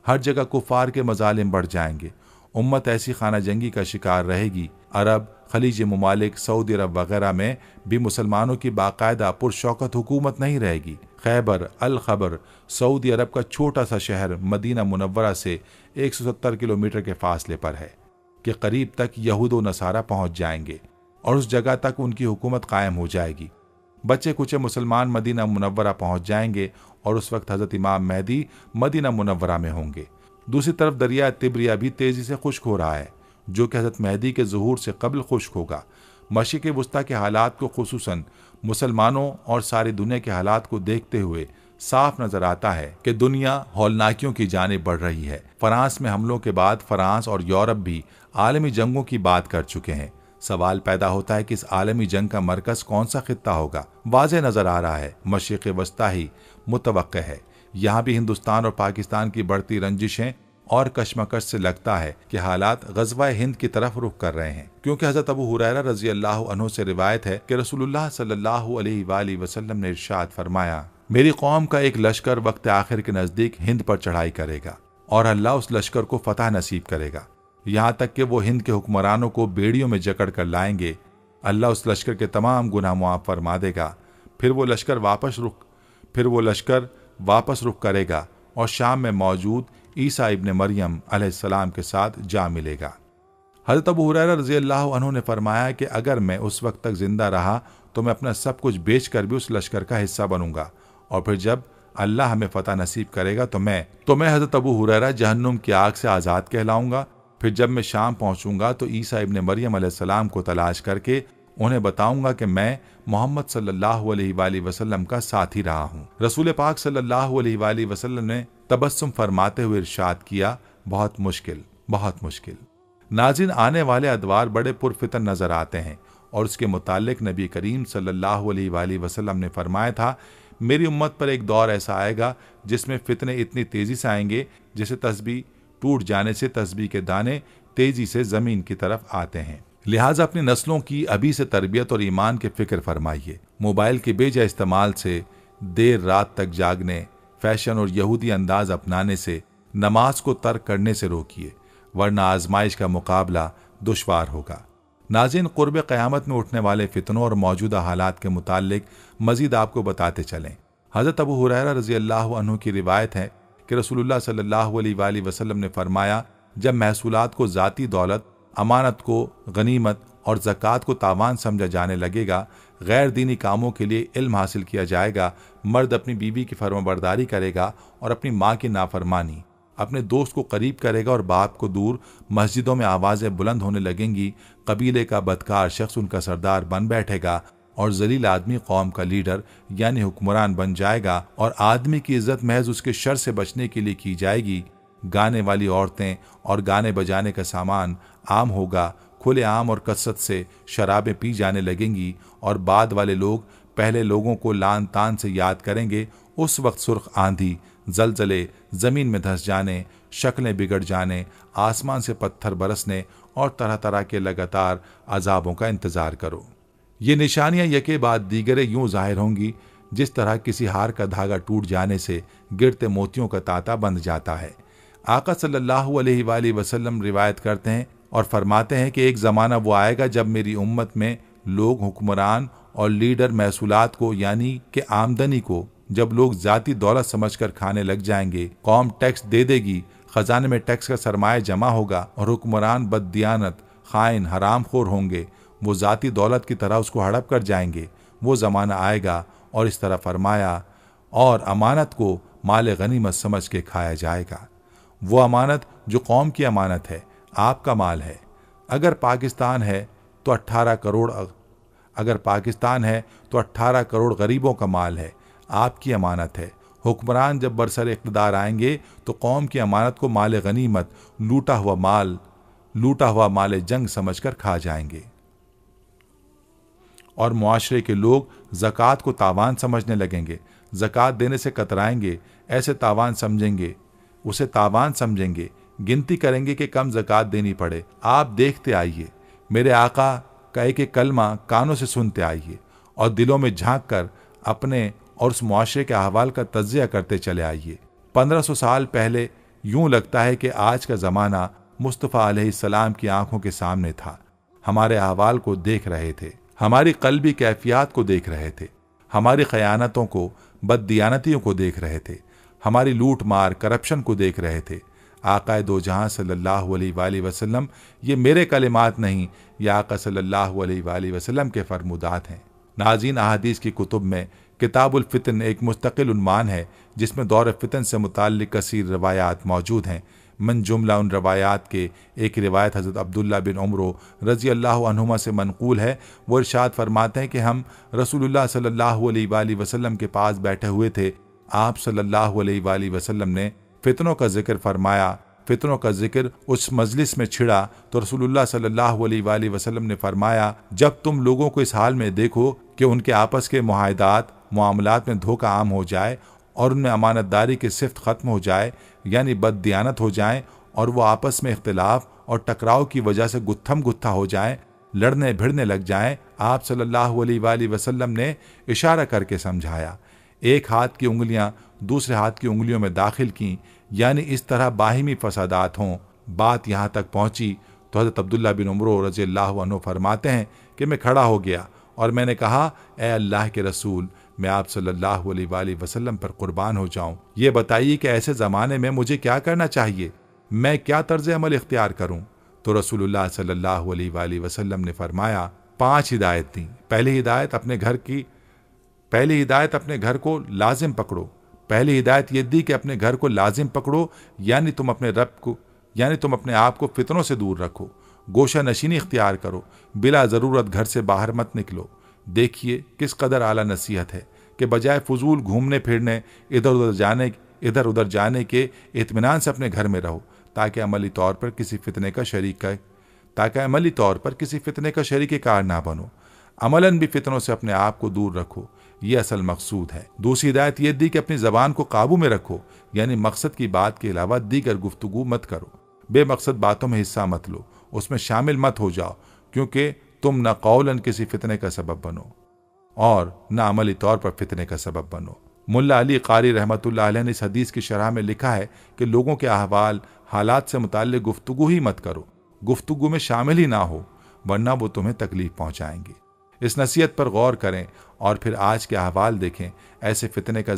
Speaker 1: हर जगह कुफार के मजालिम बढ़ जाएंगे। उम्मत ऐसी खाना जंगी का शिकार रहेगी। अरब, खलीज ममालिक, सऊदी अरब वगैरह में भी मुसलमानों की बाकायदा पुरशौकत हुकूमत नहीं रहेगी। खैबर अल खबर सऊदी अरब का छोटा सा शहर मदीना मुनव्वरा से 170 किलोमीटर के फासले पर है कि करीब तक यहूद व नसारा पहुंच जाएंगे और उस जगह तक उनकी हुकूमत कायम हो जाएगी। बच्चे कुचे मुसलमान मदीना मुनव्वरा पहुंच जाएंगे और उस वक्त हजरत इमाम मेहदी मदीना मुनव्वरा में होंगे। दूसरी तरफ दरिया तिब्रिया भी तेजी से खुश्क हो रहा है, जो कि हजरत मेहदी के ज़ुहूर से कबल खुश्क होगा। मशरिक़ वुस्ता के हालात को, खुसूसन मुसलमानों और सारी दुनिया के हालात को देखते हुए साफ नजर आता है कि दुनिया हौलनाकियों की जानिब बढ़ रही है। फ्रांस में हमलों के बाद फ्रांस और यूरोप भी आलमी जंगों की बात कर चुके हैं। सवाल पैदा होता है कि इस आलमी जंग का मरकज कौन सा खित्ता होगा। वाज़ेह नजर आ रहा है मशरिक़ वस्ता ही मुतवक्के है। यहाँ भी हिंदुस्तान और पाकिस्तान की बढ़ती रंजिशें और कशमकश से लगता है कि हालात गज़वा हिंद की तरफ रुख कर रहे हैं, क्योंकि हज़रत अबू हुरैरा रज़ी अल्लाह अन्हु से रिवायत है कि रसूलुल्लाह सल्लल्लाहु अलैहि वसल्लम ने इरशाद फरमाया, मेरी कौम का एक लश्कर वक्त आखिर के नज़दीक हिंद पर चढ़ाई करेगा और अल्लाह उस लश्कर को फतह नसीब करेगा, यहाँ तक कि वो हिंद के हुक्मरानों को बेड़ियों में जकड़ कर लाएंगे। अल्लाह उस लश्कर के तमाम गुनाह मुआफ़ फरमा देगा। फिर वो लश्कर वापस रुख करेगा और शाम में मौजूद ईसा इब्न मरियम अलैहिस्सलाम के साथ जा मिलेगा। हज़रत अबू हुरैरा रज़ी अल्लाह अन्हु ने फरमाया कि अगर मैं उस वक्त तक जिंदा रहा तो मैं अपना सब कुछ बेचकर भी उस लश्कर का हिस्सा बनूंगा, और फिर जब अल्लाह हमें फतह नसीब करेगा तो मैं हज़रत अबू हुरैरा जहन्नुम की आग से आज़ाद कहलाऊंगा फिर जब मैं शाम पहुंचूंगा तो ईसा इब्न मरियम अलैहिस्सलाम को तलाश करके उन्हें बताऊंगा कि मैं मोहम्मद सल्लल्लाहु अलैहि वसल्लम का साथी रहा हूं। रसूल पाक सल्लल्लाहु अलैहि वसल्लम ने तबस्सुम फरमाते हुए इरशाद किया, बहुत मुश्किल, बहुत मुश्किल। नाज़रीन, आने वाले अदवार बड़े पुरफितन नजर आते हैं और उसके मुतालिक नबी करीम सल्लल्लाहु अलैहि वसल्लम ने फरमाया था, मेरी उम्मत पर एक दौर ऐसा आएगा जिसमें फितने इतनी तेजी से आएंगे जैसे तस्बीह टूट जाने से तस्बीह के दाने तेजी से जमीन की तरफ आते हैं। लिहाजा अपनी नस्लों की अभी से तरबियत और ईमान की फिक्र फरमाइए। मोबाइल के बेजा इस्तेमाल से, देर रात तक जागने, फैशन और यहूदी अंदाज अपनाने से, नमाज को तर्क करने से रोकिए, वरना आजमाइश का मुकाबला दुश्वार होगा। नाज़रीन, क़ुर्ब क़यामत में उठने वाले फितनों और मौजूदा हालात के मुतालिक मजीद आपको बताते चलें। हज़रत अबू हुरैरा रज़ी अल्लाह अन्हु की रिवायत है कि रसूलुल्लाह सल्लल्लाहु अलैहि वसल्लम ने फरमाया, जब महसूलात को ज़ाती दौलत, अमानत को गनीमत और ज़कात को तावान समझा जाने लगेगा, गैर दीनी कामों के लिए इल्म हासिल किया जाएगा, मर्द अपनी बीवी की फर्माबरदारी करेगा और अपनी माँ की नाफरमानी, अपने दोस्त को करीब करेगा और बाप को दूर, मस्जिदों में आवाज़ें बुलंद होने लगेंगी, कबीले का बदकार शख्स उनका सरदार बन बैठेगा और जलील आदमी कौम का लीडर यानी हुक्मरान बन जाएगा और आदमी की इज्जत महज उसके शर से बचने के लिए की जाएगी। गाने वाली औरतें और गाने बजाने का सामान आम होगा, खुले आम और कसरत से शराबें पी जाने लगेंगी और बाद वाले लोग पहले लोगों को लान तान से याद करेंगे। उस वक्त सुर्ख आंधी, जलजले, जमीन में धंस जाने, शक्लें बिगड़ जाने, आसमान से पत्थर बरसने और तरह तरह के लगातार अजाबों का इंतजार करो। ये निशानियां यके बाद दीगरे यूं जाहिर होंगी जिस तरह किसी हार का धागा टूट जाने से गिरते मोतियों का तांता बंध जाता है। आका सल्लल्लाहु अलैहि वसल्लम रिवायत करते हैं और फरमाते हैं कि एक ज़माना वो आएगा जब मेरी उम्मत में लोग हुक्मरान और लीडर महसूलात को यानी कि आमदनी को जब लोग जाती दौलत समझकर खाने लग जाएंगे, कौम टैक्स दे देगी, खजाने में टैक्स का सरमाया जमा होगा और हुक्मरान बददियानत, खाइन, हरामखोर होंगे, वो जाती दौलत की तरह उसको हड़प कर जाएंगे। वो ज़माना आएगा और इस तरह फरमाया, और अमानत को माल गनीमत समझ के खाया जाएगा। वो अमानत जो कौम की अमानत है, आपका माल है। अगर पाकिस्तान है तो 18 करोड़ गरीबों का माल है, आपकी अमानत है। हुक्मरान जब बरसर इक़्तिदार आएंगे तो कौम की अमानत को माल गनीमत, लूटा हुआ माल जंग समझकर खा जाएंगे और मुआशरे के लोग ज़कात को तावान समझने लगेंगे, ज़कात देने से कतराएंगे, उसे तावान समझेंगे, गिनती करेंगे कि कम ज़कात देनी पड़े। आप देखते आइए, मेरे आका का एक कलमा कानों से सुनते आइए और दिलों में झांक कर अपने और उस मुआशरे के अहवाल का तज्जिया करते चले आइए। 1500 साल पहले यूं लगता है कि आज का ज़माना मुस्तफ़ा अलैहिस्सलाम की आंखों के सामने था। हमारे अहवाल को देख रहे थे, हमारी क़ल्बी कैफियत को देख रहे थे, हमारी ख़यानतों को, बददियानतियों को देख रहे थे, हमारी लूट मार, करप्शन को देख रहे थे। आक़ाए दो जहां सल्लल्लाहु अलैहि वसल्लम, ये मेरे कलिमात नहीं, ये आका सल्लल्लाहु अलैहि वसल्लम के फरमुदात हैं। नाज़रीन, अहादीस की कुतुब में किताबुल फितन एक मुस्तकिल उन्वान है जिसमें दौर फितन से मुताल्लिक़ कसीर रवायात मौजूद हैं। मन जुमला उन रवायात के एक रिवायत हज़रत अब्दुल्ला बिन उमरो रज़ी अल्लाह अन्हुमा से मनक़ूल है। वो इरशाद फरमाते हैं कि हम रसूलुल्लाह सल्लल्लाहु अलैहि वसल्लम के पास बैठे हुए थे। आप सल्लल्लाहु अलैहि वसल्लम ने फितनों का जिक्र फरमाया। फितनों का जिक्र उस मजलिस में छिड़ा तो रसूलुल्लाह सल्लल्लाहु अलैहि वसल्लम ने फरमाया, जब तुम लोगों को इस हाल में देखो कि उनके आपस के मुआहदात, मामलात में धोखा आम हो जाए और उनमें अमानतदारी की सिफ्त ख़त्म हो जाए यानी बददियानत हो जाए और वो आपस में इख्तिलाफ और टकराव की वजह से गुत्थम गुत्था हो जाए, लड़ने भिड़ने लग जाएं, आप सल्लल्लाहु अलैहि वसल्लम ने इशारा करके समझाया। एक हाथ की उंगलियां दूसरे हाथ की उंगलियों में दाखिल की यानी इस तरह बाहिमी फसादात हों। बात यहाँ तक पहुँची तो हज़रत अब्दुल्ला बिन उमरो रज़ी अल्लाह अन्हु फरमाते हैं कि मैं खड़ा हो गया और मैंने कहा, ए अल्लाह के रसूल, मैं आप सल्लल्लाहु अलैहि वसल्लम पर कुर्बान हो जाऊं। ये बताइए कि ऐसे ज़माने में मुझे क्या करना चाहिए, मैं क्या तर्ज अमल इख्तियार करूं? तो रसूलुल्लाह सल्लल्लाहु अलैहि वसल्लम ने फरमाया, 5 हिदायत दी। पहली हिदायत अपने घर को लाजिम पकड़ो। पहली हिदायत ये दी कि अपने घर को लाजिम पकड़ो यानी तुम अपने रब यानी तुम अपने आप को फितनों से दूर रखो, गोशा नशीनी इख्तियार करो, बिला ज़रूरत घर से बाहर मत निकलो। देखिए किस कदर आला नसीहत है कि बजाय फजूल घूमने फिरने इधर उधर जाने के इत्मीनान से अपने घर में रहो, ताकि अमली तौर पर किसी फितने का शरीक कार ना बनो। अमलन भी फितनों से अपने आप को दूर रखो, ये असल मकसूद है। दूसरी हिदायत यह दी कि अपनी ज़बान को काबू में रखो, यानी मकसद की बात के अलावा दीगर गुफ्तगू मत करो। बेमकसद बातों में हिस्सा मत लो, उसमें शामिल मत हो जाओ, क्योंकि तुम न कौलन किसी फितने का सबब बनो और न अमली तौर पर फितने का सबब बनो। मुल्ला अली कारी रहमतुल्लाह अलैह ने इस हदीस की शरह में लिखा है कि लोगों के अहवाल हालात से मुताल्लिक गुफ्तगू ही मत करो, गुफ्तगू में शामिल ही ना हो, वरना वो तुम्हें तकलीफ पहुंचाएंगे। इस नसीहत पर गौर करें और फिर आज के अहवाल देखें। ऐसे फितने का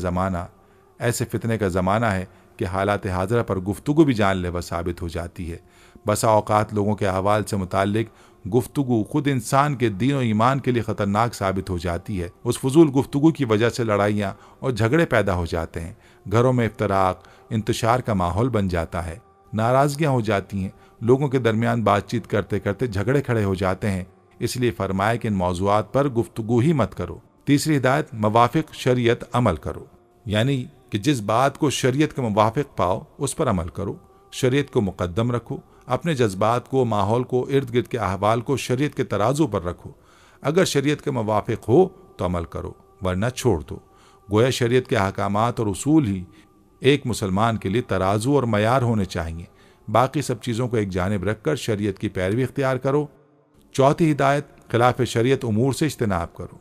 Speaker 1: ज़माना है कि हालात हाज़िरा पर गुफ्तगू भी जानलेवा साबित हो जाती है। बसा औकात लोगों के अहवाल से मुताल्लिक गुफ्तगू खुद इंसान के दीन और ईमान के लिए ख़तरनाक साबित हो जाती है। उस फजूल गुफ्तगू की वजह से लड़ाइयाँ और झगड़े पैदा हो जाते हैं, घरों में इफ्तराक इंतशार का माहौल बन जाता है, नाराज़गियाँ हो जाती हैं, लोगों के दरमियान बातचीत करते करते झगड़े खड़े हो जाते हैं। इसलिए फरमाए कि इन मौज़ूआत पर गुफ्तगू ही मत करो। तीसरी हिदायत, मवाफ़िक़ शरीयत अमल करो, यानी कि जिस बात को शरीयत के मुवाफ़िक़ पाओ उस पर अमल करो। शरीयत को मुक़द्दम रखो, अपने जज्बात को, माहौल को, इर्द गिर्द के अहवाल को शरीयत के तराजू पर रखो। अगर शरीयत के मुवाफ़िक़ हो तो अमल करो, वरना छोड़ दो। गोया शरीयत के अहकामात और उसूल ही एक मुसलमान के लिए तराजू और मयार होने चाहिए। बाकी सब चीज़ों को एक जानिब रखकर शरीयत की पैरवी इख्तियार करो। चौथी हिदायत, खिलाफ शरीयत उमूर से इज्तिनाब करो,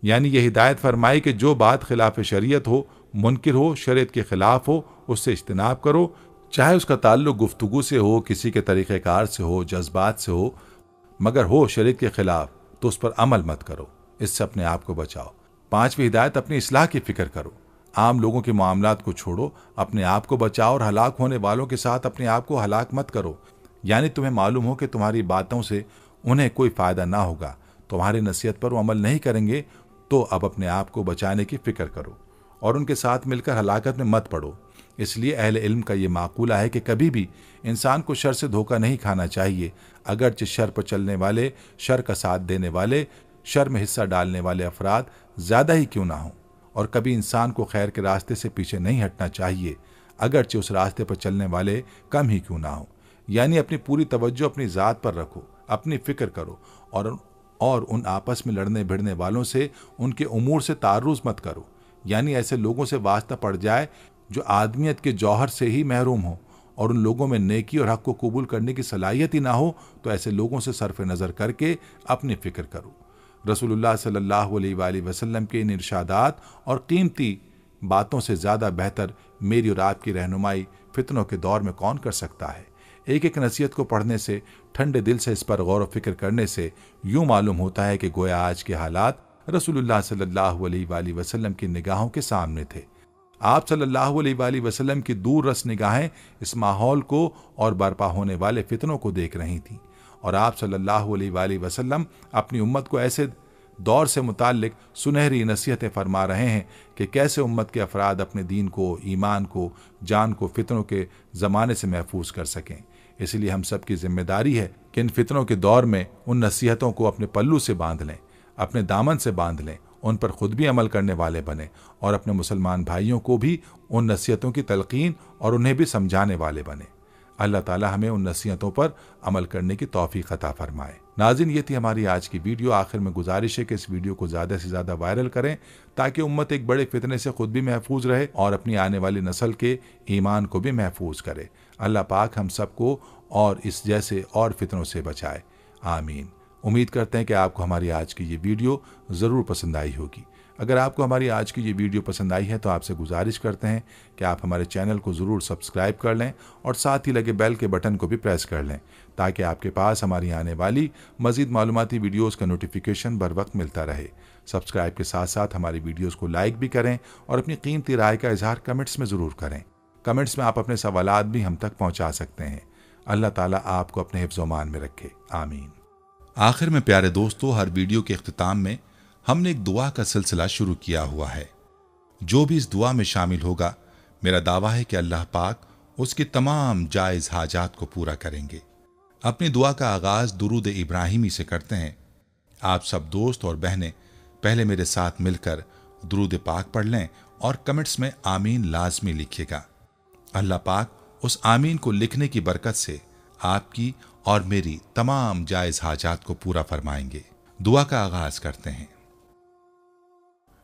Speaker 1: यानी यह हिदायत फरमाई कि जो बात खिलाफ शरीयत हो, मुनकिर हो, शरीयत के खिलाफ हो, उससे इज्तिनाब करो। चाहे उसका ताल्लुक गुफ्तगू से हो, किसी के तरीक़ेकार से हो, जज्बात से हो, मगर हो शरीयत के खिलाफ तो उस पर अमल मत करो, इससे अपने आप को बचाओ। पांचवी हिदायत, अपनी इस्लाह की फिक्र करो। आम लोगों के मामलात को छोड़ो, अपने आप को बचाओ और हलाक होने वालों के साथ अपने आप को हलाक मत करो। यानी तुम्हें मालूम हो कि तुम्हारी बातों से उन्हें कोई फ़ायदा ना होगा, तुम्हारी नसीहत पर वो अमल नहीं करेंगे, तो अब अपने आप को बचाने की फ़िक्र करो और उनके साथ मिलकर हलाकत में मत पड़ो। इसलिए अहले इल्म का ये माकूला है कि कभी भी इंसान को शर से धोखा नहीं खाना चाहिए, अगरचे शर पर चलने वाले, शर का साथ देने वाले, शर में हिस्सा डालने वाले अफराद ज़्यादा ही क्यों ना हों। और कभी इंसान को खैर के रास्ते से पीछे नहीं हटना चाहिए, अगरचे उस रास्ते पर चलने वाले कम ही क्यों ना हो। यानी अपनी पूरी तवज्जो अपनी ज़ात पर रखो, अपनी फ़िक्र करो और उन आपस में लड़ने भिड़ने वालों से, उनके उमूर से तारुज़ मत करो। यानी ऐसे लोगों से वास्ता पड़ जाए जो आदमियत के जौहर से ही महरूम हो और उन लोगों में नेकी और हक़ को कबूल करने की सलाहियत ही ना हो, तो ऐसे लोगों से सरफ नज़र करके अपनी फ़िक्र करो। रसूलुल्लाह सल्लल्लाहु अलैहि वसल्लम के इन इरशादात और कीमती बातों से ज़्यादा बेहतर मेरी और आपकी रहनुमाई फितनों के दौर में कौन कर सकता है। एक एक नसीहत को पढ़ने से, ठंडे दिल से इस पर गौर व फिक्र करने से यूं मालूम होता है कि गोया आज के हालात रसूलुल्लाह सल्लल्लाहु अलैहि वसल्लम की निगाहों के सामने थे। आप सल्लल्लाहु अलैहि वसल्लम की दूर रस निगाहें इस माहौल को और बर्पा होने वाले फितनों को देख रही थीं, और आप सल्लल्लाहु अलैहि वसल्लम अपनी उम्मत को ऐसे दौर से मुताल्लिक सुनहरी नसीहतें फरमा रहे हैं कि कैसे उम्मत के अफराद अपने दीन को, ईमान को, जान को फितनों के ज़माने से महफूज कर सकें। इसलिए हम सब की जिम्मेदारी है कि इन फितनों के दौर में उन नसीहतों को अपने पल्लू से बांध लें, अपने दामन से बांध लें, उन पर खुद भी अमल करने वाले बने और अपने मुसलमान भाइयों को भी उन नसीहतों की तलकीन और उन्हें भी समझाने वाले बने। अल्लाह ताला हमें उन नसीहतों पर अमल करने की तौफीक अता फरमाए। नाज़रीन, ये थी हमारी आज की वीडियो। आखिर में गुजारिश है कि इस वीडियो को ज़्यादा से ज़्यादा वायरल करें ताकि उम्मत एक बड़े फितने से खुद भी महफूज रहे और अपनी आने वाली नस्ल के ईमान को भी महफूज करे। अल्लाह पाक हम सबको और इस जैसे और फितनों से बचाए, आमीन। उम्मीद करते हैं कि आपको हमारी आज की ये वीडियो ज़रूर पसंद आई होगी। अगर आपको हमारी आज की ये वीडियो पसंद आई है तो आपसे गुजारिश करते हैं कि आप हमारे चैनल को ज़रूर सब्सक्राइब कर लें और साथ ही लगे बेल के बटन को भी प्रेस कर लें ताकि आपके पास हमारी आने वाली मज़ीद मालूमाती वीडियोज़ का नोटिफिकेशन बर वक्त मिलता रहे। सब्सक्राइब के साथ साथ हमारी वीडियोज़ को लाइक भी करें और अपनी कीमती राय का इजहार कमेंट्स में ज़रूर करें। कमेंट्स में आप अपने सवालात भी हम तक पहुँचा सकते हैं। अल्लाह ताला आपको अपने हिफ्ज़-ओ-मान में रखे, आमीन। आखिर में प्यारे दोस्तों, हर वीडियो के इख्तिताम में हमने एक दुआ का सिलसिला शुरू किया हुआ है। जो भी इस दुआ में शामिल होगा, मेरा दावा है कि अल्लाह पाक उसकी तमाम जायज हाजात को पूरा करेंगे। अपनी दुआ का आगाज दुरूद इब्राहिमी से करते हैं। आप सब दोस्त और बहनें पहले मेरे साथ मिलकर दुरूद पाक पढ़ लें और कमेंट्स में आमीन लाजमी लिखिएगा। अल्लाह पाक उस आमीन को लिखने की बरकत से आपकी और मेरी तमाम जायज हाजात को पूरा फरमाएंगे। दुआ का आगाज करते हैं।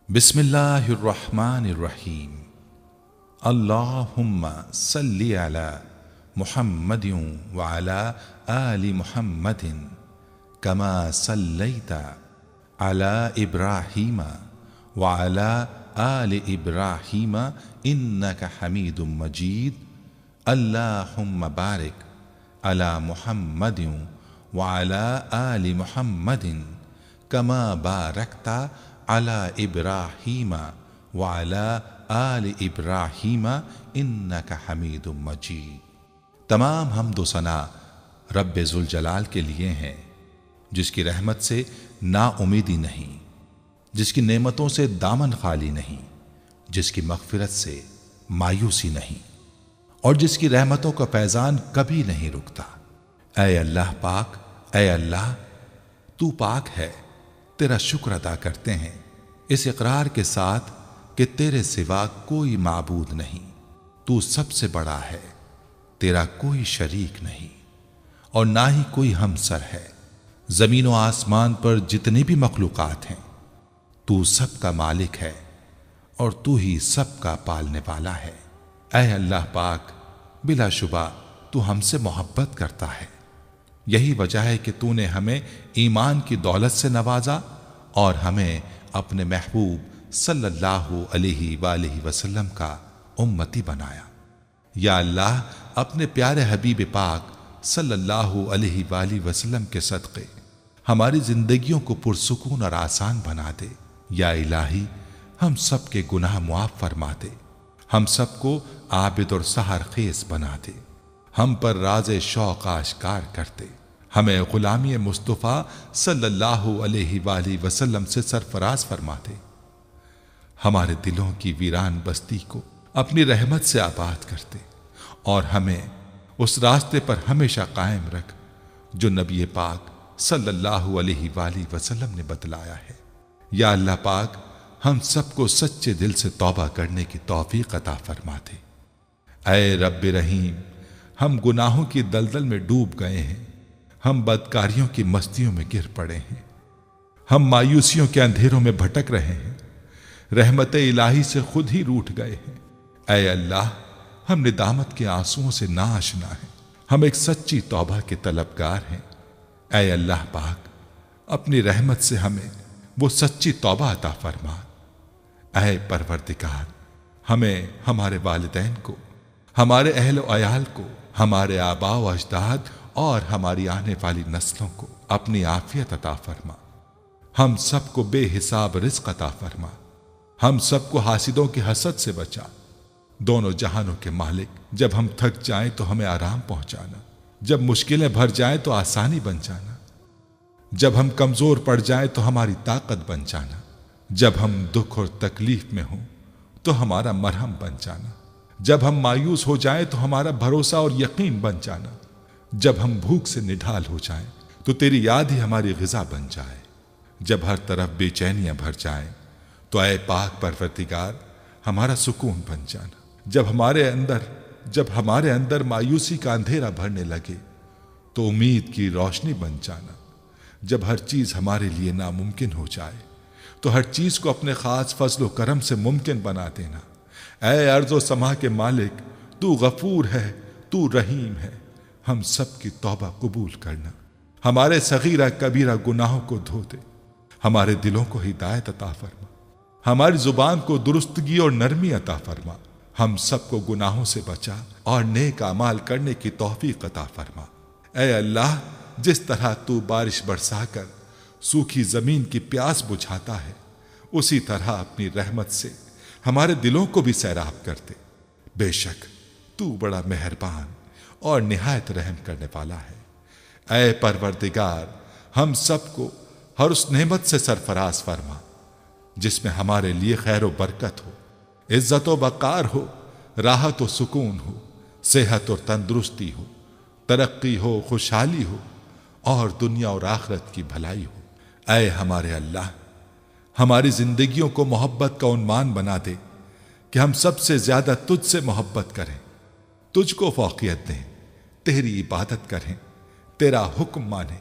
Speaker 1: बिस्मिल्लाहिर्रहमानिर्रहीम। अल्लाहुम्मा सल्ली अला मुहम्मदिन व अला आलि मुहम्मदिन कमा सल्लैता अला इब्राहीम व अला आलि इब्राहीम इन्नका हमीदुम मजीद। अल्लाहुम्मा बारिक अला मुहम्मदिन व अला आलि मुहम्मदिन कमा बारकता अला इब्राहीम व अला आलि इब्राहीम इन्नका हमीदुम मजीद। तमाम हम्द व सना रब्बे जुल जलाल के लिए हैं, जिसकी रहमत से नाउमीदी नहीं, जिसकी नेमतों से दामन खाली नहीं, जिसकी मग़फ़िरत से मायूसी नहीं और जिसकी रहमतों का फैज़ान कभी नहीं रुकता। ऐ अल्लाह पाक, ऐ अल्लाह तू पाक है, तेरा शुक्र अदा करते हैं इस इकरार के साथ कि तेरे सिवा कोई माबूद नहीं, तू सबसे बड़ा है, तेरा कोई शरीक नहीं और ना ही कोई हमसर है। जमीन व आसमान पर जितनी भी मखलूकात हैं, तू सबका मालिक है और तू ही सबका पालने वाला है। ऐ अल्लाह पाक, बिलाशुबा तू हमसे मोहब्बत करता है। यही वजह है कि तूने हमें ईमान की दौलत से नवाजा और हमें अपने महबूब सल्लल्लाहु अलैहि वालैहि वसल्लम का उम्मती बनाया। या अल्लाह, अपने प्यारे हबीब पाक सल्लल्लाहु अलैहि वालैहि वसल्लम के सदक़े हमारी जिंदगियों को पुरसुकून और आसान बना दे। या इलाही, हम सब के गुनाह मुआफ़ फरमा दे, हम सबको आबिद और सहर खेस बना दे, हम पर राज़े शौक़ आश्कार करते, हमें गुलामी मुस्तफ़ा सल्लल्लाहु अलैहि वालैहि वसल्लम से सरफराज फरमा दे। हमारे दिलों की वीरान बस्ती को अपनी रहमत से आबाद करते और हमें उस रास्ते पर हमेशा कायम रख जो नबी पाक सल्लल्लाहु अलैहि वालैहि वसल्लम ने बतलाया है। या अल्लाह पाक, हम सबको सच्चे दिल से तौबा करने की तौफीक अता फरमा दे। ऐ रब्ब रहीम, हम गुनाहों की दलदल में डूब गए हैं, हम बदकारियों की मस्तियों में गिर पड़े हैं, हम मायूसियों के अंधेरों में भटक रहे हैं, रहमत इलाही से खुद ही रूठ गए हैं। ऐ अल्लाह, हम निदामत के आंसुओं से नाआशना हैं, हम एक सच्ची तौबा के तलबगार हैं। ऐ अल्लाह पाक, अपनी रहमत से हमें वो सच्ची तौबा अता फरमा। ऐ परवरदिगार, हमें हमारे वालिदैन को, हमारे अहल व अयाल को, हमारे आबा व अजदाद और हमारी आने वाली नस्लों को अपनी आफियत अता फरमा। हम सबको बेहिसाब रिज़्क़ अता फरमा, हम सबको हासिदों की हसद से बचा। दोनों जहानों के मालिक, जब हम थक जाएं तो हमें आराम पहुंचाना, जब मुश्किलें भर जाएं तो आसानी बन जाना, जब हम कमजोर पड़ जाएं तो हमारी ताकत बन जाना, जब हम दुख और तकलीफ में हों तो हमारा मरहम बन जाना, जब हम मायूस हो जाएं तो हमारा भरोसा और यकीन बन जाना, जब हम भूख से निढाल हो जाएं तो तेरी याद ही हमारी गिज़ा बन जाए, जब हर तरफ बेचैनियां भर जाएं तो ऐ पाक परवरदिगार हमारा सुकून बन जाना, जब हमारे अंदर मायूसी का अंधेरा भरने लगे तो उम्मीद की रोशनी बन जाना, जब हर चीज हमारे लिए नामुमकिन हो जाए तो हर चीज को अपने खास फजल व करम से मुमकिन बना देना। ऐ अर्ज़ व समा के मालिक, तू गफूर है, तू रहीम है, हम सब की तौबा कबूल करना, हमारे सगीरा कबीरा गुनाहों को धो दे, हमारे दिलों को हिदायत अता फरमा, हमारी जुबान को दुरुस्तगी और नरमी अता फरमा, हम सबको गुनाहों से बचा और नेक अमाल करने की तौफीक अता फरमा। ऐ अल्लाह, जिस तरह तू बारिश बरसाकर सूखी जमीन की प्यास बुझाता है, उसी तरह अपनी रहमत से हमारे दिलों को भी सैराब कर दे। बेशक तू बड़ा मेहरबान और निहायत रहम करने वाला है। ऐ परवरदिगार, हम सबको हर उस नेमत से सरफराज फरमा जिसमें हमारे लिए खैर व बरकत हो, इज्जत व वक़ार हो, राहत व सुकून हो,
Speaker 2: सेहत और तंदुरुस्ती हो, तरक्की हो, खुशहाली हो और दुनिया और आखिरत की भलाई हो। ऐ हमारे अल्लाह, हमारी जिंदगियों को मोहब्बत का उन्मान बना दे कि हम सबसे ज्यादा तुझसे मोहब्बत करें, तुझको फौकियत दें, तेरी इबादत करें, तेरा हुक्म माने,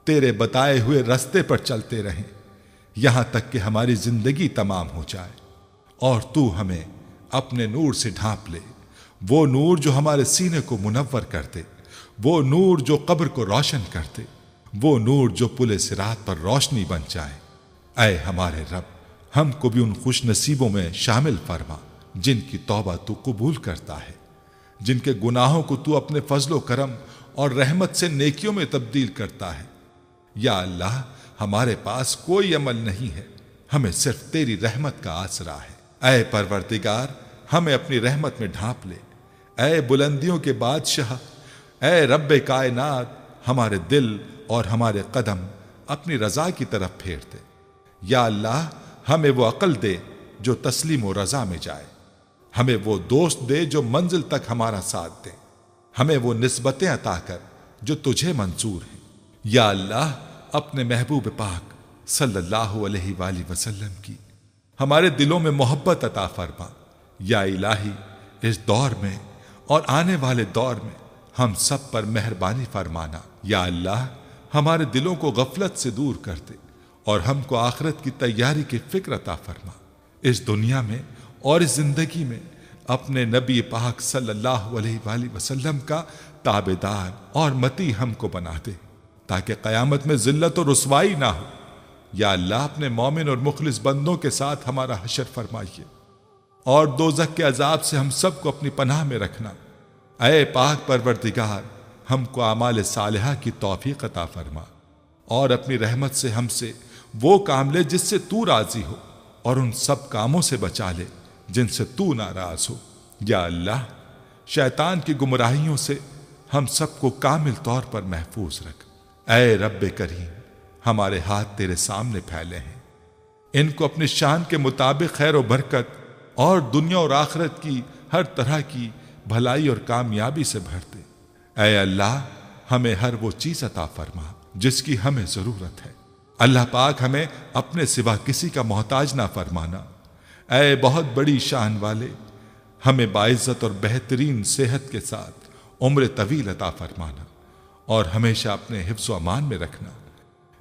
Speaker 2: तेरे बताए हुए रास्ते पर चलते रहें यहां तक कि हमारी जिंदगी तमाम हो जाए और तू हमें अपने नूर से ढांप ले, वो नूर जो हमारे सीने को मुनव्वर कर दे, वो नूर जो कब्र को रोशन कर दे, वो नूर जो पुले सिरात पर रोशनी बन जाए। ऐ हमारे रब, हमको भी उन खुश नसीबों में शामिल फरमा जिनकी तौबा तू कबूल करता है, जिनके गुनाहों को तू अपने फजलो करम और रहमत से नेकियों में तब्दील करता है। या अल्लाह, हमारे पास कोई अमल नहीं है, हमें सिर्फ तेरी रहमत का आसरा है। ऐ परवरदिगार, हमें अपनी रहमत में ढांप ले। ऐ बुलंदियों के बादशाह, ऐ रब्बे कायनात, हमारे दिल और हमारे कदम अपनी रजा की तरफ फेर दे। या अल्लाह, हमें वो अक्ल दे जो तस्लीम व रजा में जाए, हमें वो दोस्त दे जो मंजिल तक हमारा साथ दे, हमें वो निस्बतें अता कर जो तुझे मंजूर हैं। या अल्लाह, अपने महबूब पाक सल्लल्लाहु अलैहि वसल्लम की हमारे दिलों में मोहब्बत अता फरमा। या इलाही, इस दौर में और आने वाले दौर में हम सब पर मेहरबानी फरमाना। या अल्लाह, हमारे दिलों को गफलत से दूर कर दे और हमको आखिरत की तैयारी की फिक्र अता फरमा। इस दुनिया में और इस जिंदगी में अपने नबी पाक सल्लल्लाहु अलैहि वसल्लम का ताबेदार और मती हमको बना दे ताकि क़यामत में जिल्लत और रुसवाई ना हो। या अल्लाह, अपने मोमिन और मुखलिस बंदों के साथ हमारा हशर फरमाइए और दोज़ख के अजाब से हम सबको अपनी पनाह में रखना। ऐ पाक परवरदिगार, हमको आमाल सालिहा की तौफीक अता फरमा और अपनी रहमत से हमसे वो काम ले जिससे तू राजी हो और उन सब कामों से बचा ले जिनसे तू नाराज हो। या अल्लाह, शैतान की गुमराहियों से हम सबको कामिल तौर पर महफूज रख। ऐ रब्बे करीम, हमारे हाथ तेरे सामने फैले हैं, इनको अपनी शान के मुताबिक खैर और बरकत और दुनिया और आखिरत की हर तरह की भलाई और कामयाबी से भर दे। ऐ अल्लाह, हमें हर वो चीज अता फरमा जिसकी हमें जरूरत है। अल्लाह पाक, हमें अपने सिवा किसी का मोहताज ना फरमाना। ऐ बहुत बड़ी शान वाले, हमें बाइज्जत और बेहतरीन सेहत के साथ उम्र तवील अता फरमाना और हमेशा अपने हिफ्ज़ व अमान में रखना।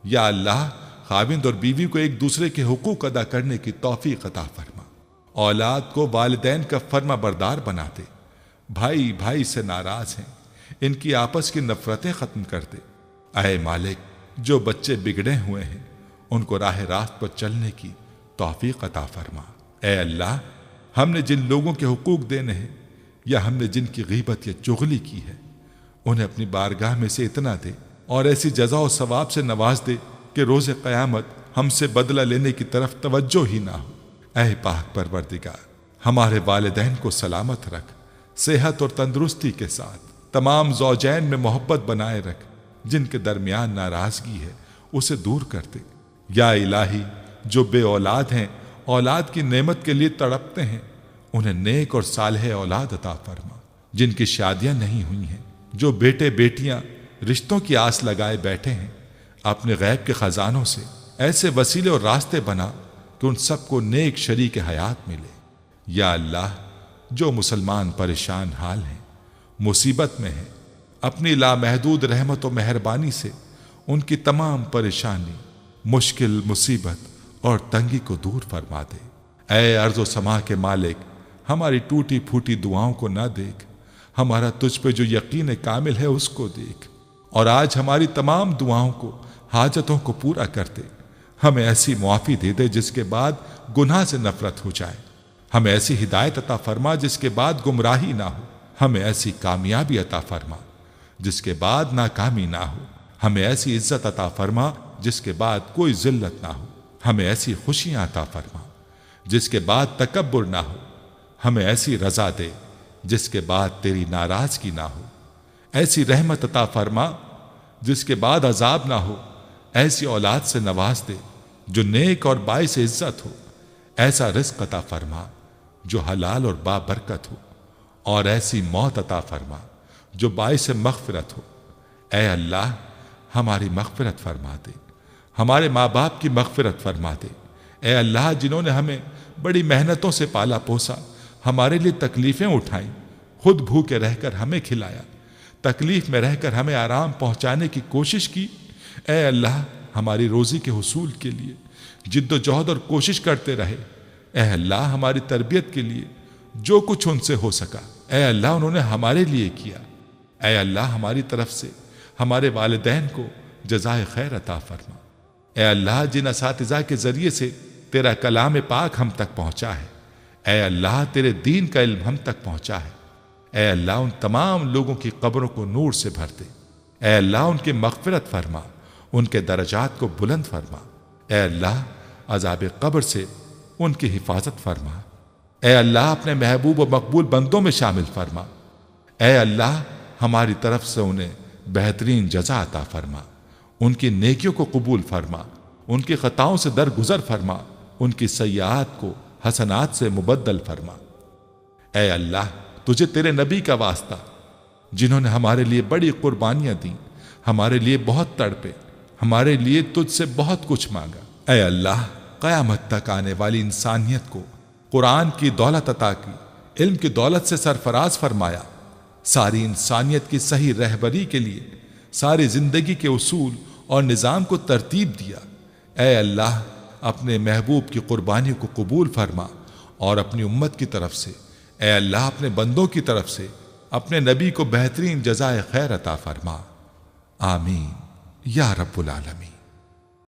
Speaker 2: या अल्लाह, खाविंद और बीवी को एक दूसरे के हुकूक अदा करने की तौफीक अता फरमा। औलाद को वालिदैन का फर्मा बरदार बना दे। भाई भाई से नाराज हैं, इनकी आपस की नफरतें खत्म कर दे। ऐ मालिक, जो बच्चे बिगड़े हुए हैं उनको राह रास्त पर चलने की तौफीक अता फरमा। ऐ अल्लाह, हमने जिन लोगों के हुकूक देने हैं या हमने जिनकी गीबत या चुगली की है उन्हें अपनी बारगाह में से इतना दे और ऐसी जज़ा और सवाब से नवाज दे कि रोज़े क़यामत हमसे बदला लेने की तरफ तवज्जो ही ना हो। ऐ पाक परवरदिगार, हमारे वालिदैन को सलामत रख, सेहत और तंदुरुस्ती के साथ तमाम ज़ौजैन में मोहब्बत बनाए रख, जिनके दरमियान नाराजगी है उसे दूर कर दे। या इलाही, जो बे औलाद हैं, औलाद की नेमत के लिए तड़पते हैं, उन्हें नेक और सालेह औलाद अता फरमा। जिनकी शादियां नहीं हुई हैं, जो बेटे बेटियां रिश्तों की आस लगाए बैठे हैं, अपने गैब के खजानों से ऐसे वसीले और रास्ते बना कि उन सबको नेक शरीक हयात मिले। या अल्लाह, जो मुसलमान परेशान हाल हैं, मुसीबत में हैं, अपनी लामहदूद रहमत और मेहरबानी से उनकी तमाम परेशानी, मुश्किल, मुसीबत और तंगी को दूर फरमा दे। ऐ अर्ज़ व समा के मालिक, हमारी टूटी फूटी दुआओं को ना देख, हमारा तुझ पे जो यकीन कामिल है उसको देख और आज हमारी तमाम दुआओं को, हाजतों को पूरा कर दे। हमें ऐसी मुआफ़ी दे दे जिसके बाद गुनाह से नफरत हो जाए। हमें ऐसी हिदायत अता फरमा जिसके बाद गुमराही ना हो। हमें ऐसी कामयाबी अता फरमा जिसके बाद नाकामी ना हो। हमें ऐसी इज्जत अता फरमा जिसके बाद कोई जिल्लत ना हो। हमें ऐसी खुशियां अता फरमा जिसके बाद तकब्बुर ना हो। हमें ऐसी रजा दे जिसके बाद तेरी नाराजगी ना हो। ऐसी रहमत अता फरमा जिसके बाद अजाब ना हो। ऐसी औलाद से नवाज दे जो नेक और बाइस इज्जत हो। ऐसा रिज़्क़ अता फरमा जो हलाल और बाबरकत हो और ऐसी मौत अता फरमा जो बाइस मग़फ़िरत हो। ऐ अल्लाह हमारी मग़फ़िरत फरमा दे, हमारे माँ बाप की मग़फ़िरत फरमा दे। ऐ अल्लाह जिन्होंने हमें बड़ी मेहनतों से पाला पोसा, हमारे लिए तकलीफ़ें उठाई, खुद भूखे रहकर हमें खिलाया, तकलीफ़ में रहकर हमें आराम पहुँचाने की कोशिश की। ऐ अल्लाह हमारी रोज़ी के हुसूल के लिए जिद्दोजहद और कोशिश करते रहे। ऐ अल्लाह हमारी तरबियत के लिए जो कुछ उनसे हो सका, ऐ अल्लाह उन्होंने हमारे लिए किया। ऐ अल्लाह हमारी तरफ से हमारे वालिदैन को जज़ाए खैर अता फरमा। ऐ अल्लाह जिन असातिज़ा के ज़रिए से तेरा कलाम पाक हम तक पहुँचा है, ऐ अल्लाह तेरे दीन का इल्म हम तक पहुँचा है, ऐ अल्लाह उन तमाम लोगों की कब्रों को नूर से भर दे। ऐ अल्लाह उनकी मग़फ़िरत फरमा, उनके दरजात को बुलंद फरमा। ऐ अल्लाह अज़ाब क़ब्र से उनकी हिफाजत फरमा। ऐ अल्लाह अपने महबूब व मकबूल बंदों में शामिल फरमा। ऐ अल्लाह हमारी तरफ से उन्हें बेहतरीन जज़ा अता फरमा, उनकी नेकियों को कबूल फरमा, उनकी ख़ताओं से दरगुजर फरमा, उनकी सय्यात को हसनात से मुबद्दल फरमा। ऐ अल्लाह तुझे तेरे नबी का वास्ता, जिन्होंने हमारे लिए बड़ी कुर्बानियां दी, हमारे लिए बहुत तड़पे, हमारे लिए तुझसे बहुत कुछ मांगा। ऐ अल्लाह क़यामत तक आने वाली इंसानियत को कुरान की दौलत अता की, इल्म की दौलत से सरफराज फरमाया, सारी इंसानियत की सही रहबरी के लिए सारी जिंदगी के उसूल और निज़ाम को तरतीब दिया। ऐ अल्लाह अपने महबूब की कुर्बानियों को कबूल फरमा और अपनी उम्मत की तरफ से, ऐ अल्लाह अपने बंदों की तरफ से अपने नबी को बेहतरीन जज़ाए खैर अता फरमा। आमीन या रब्बुल आलमीन।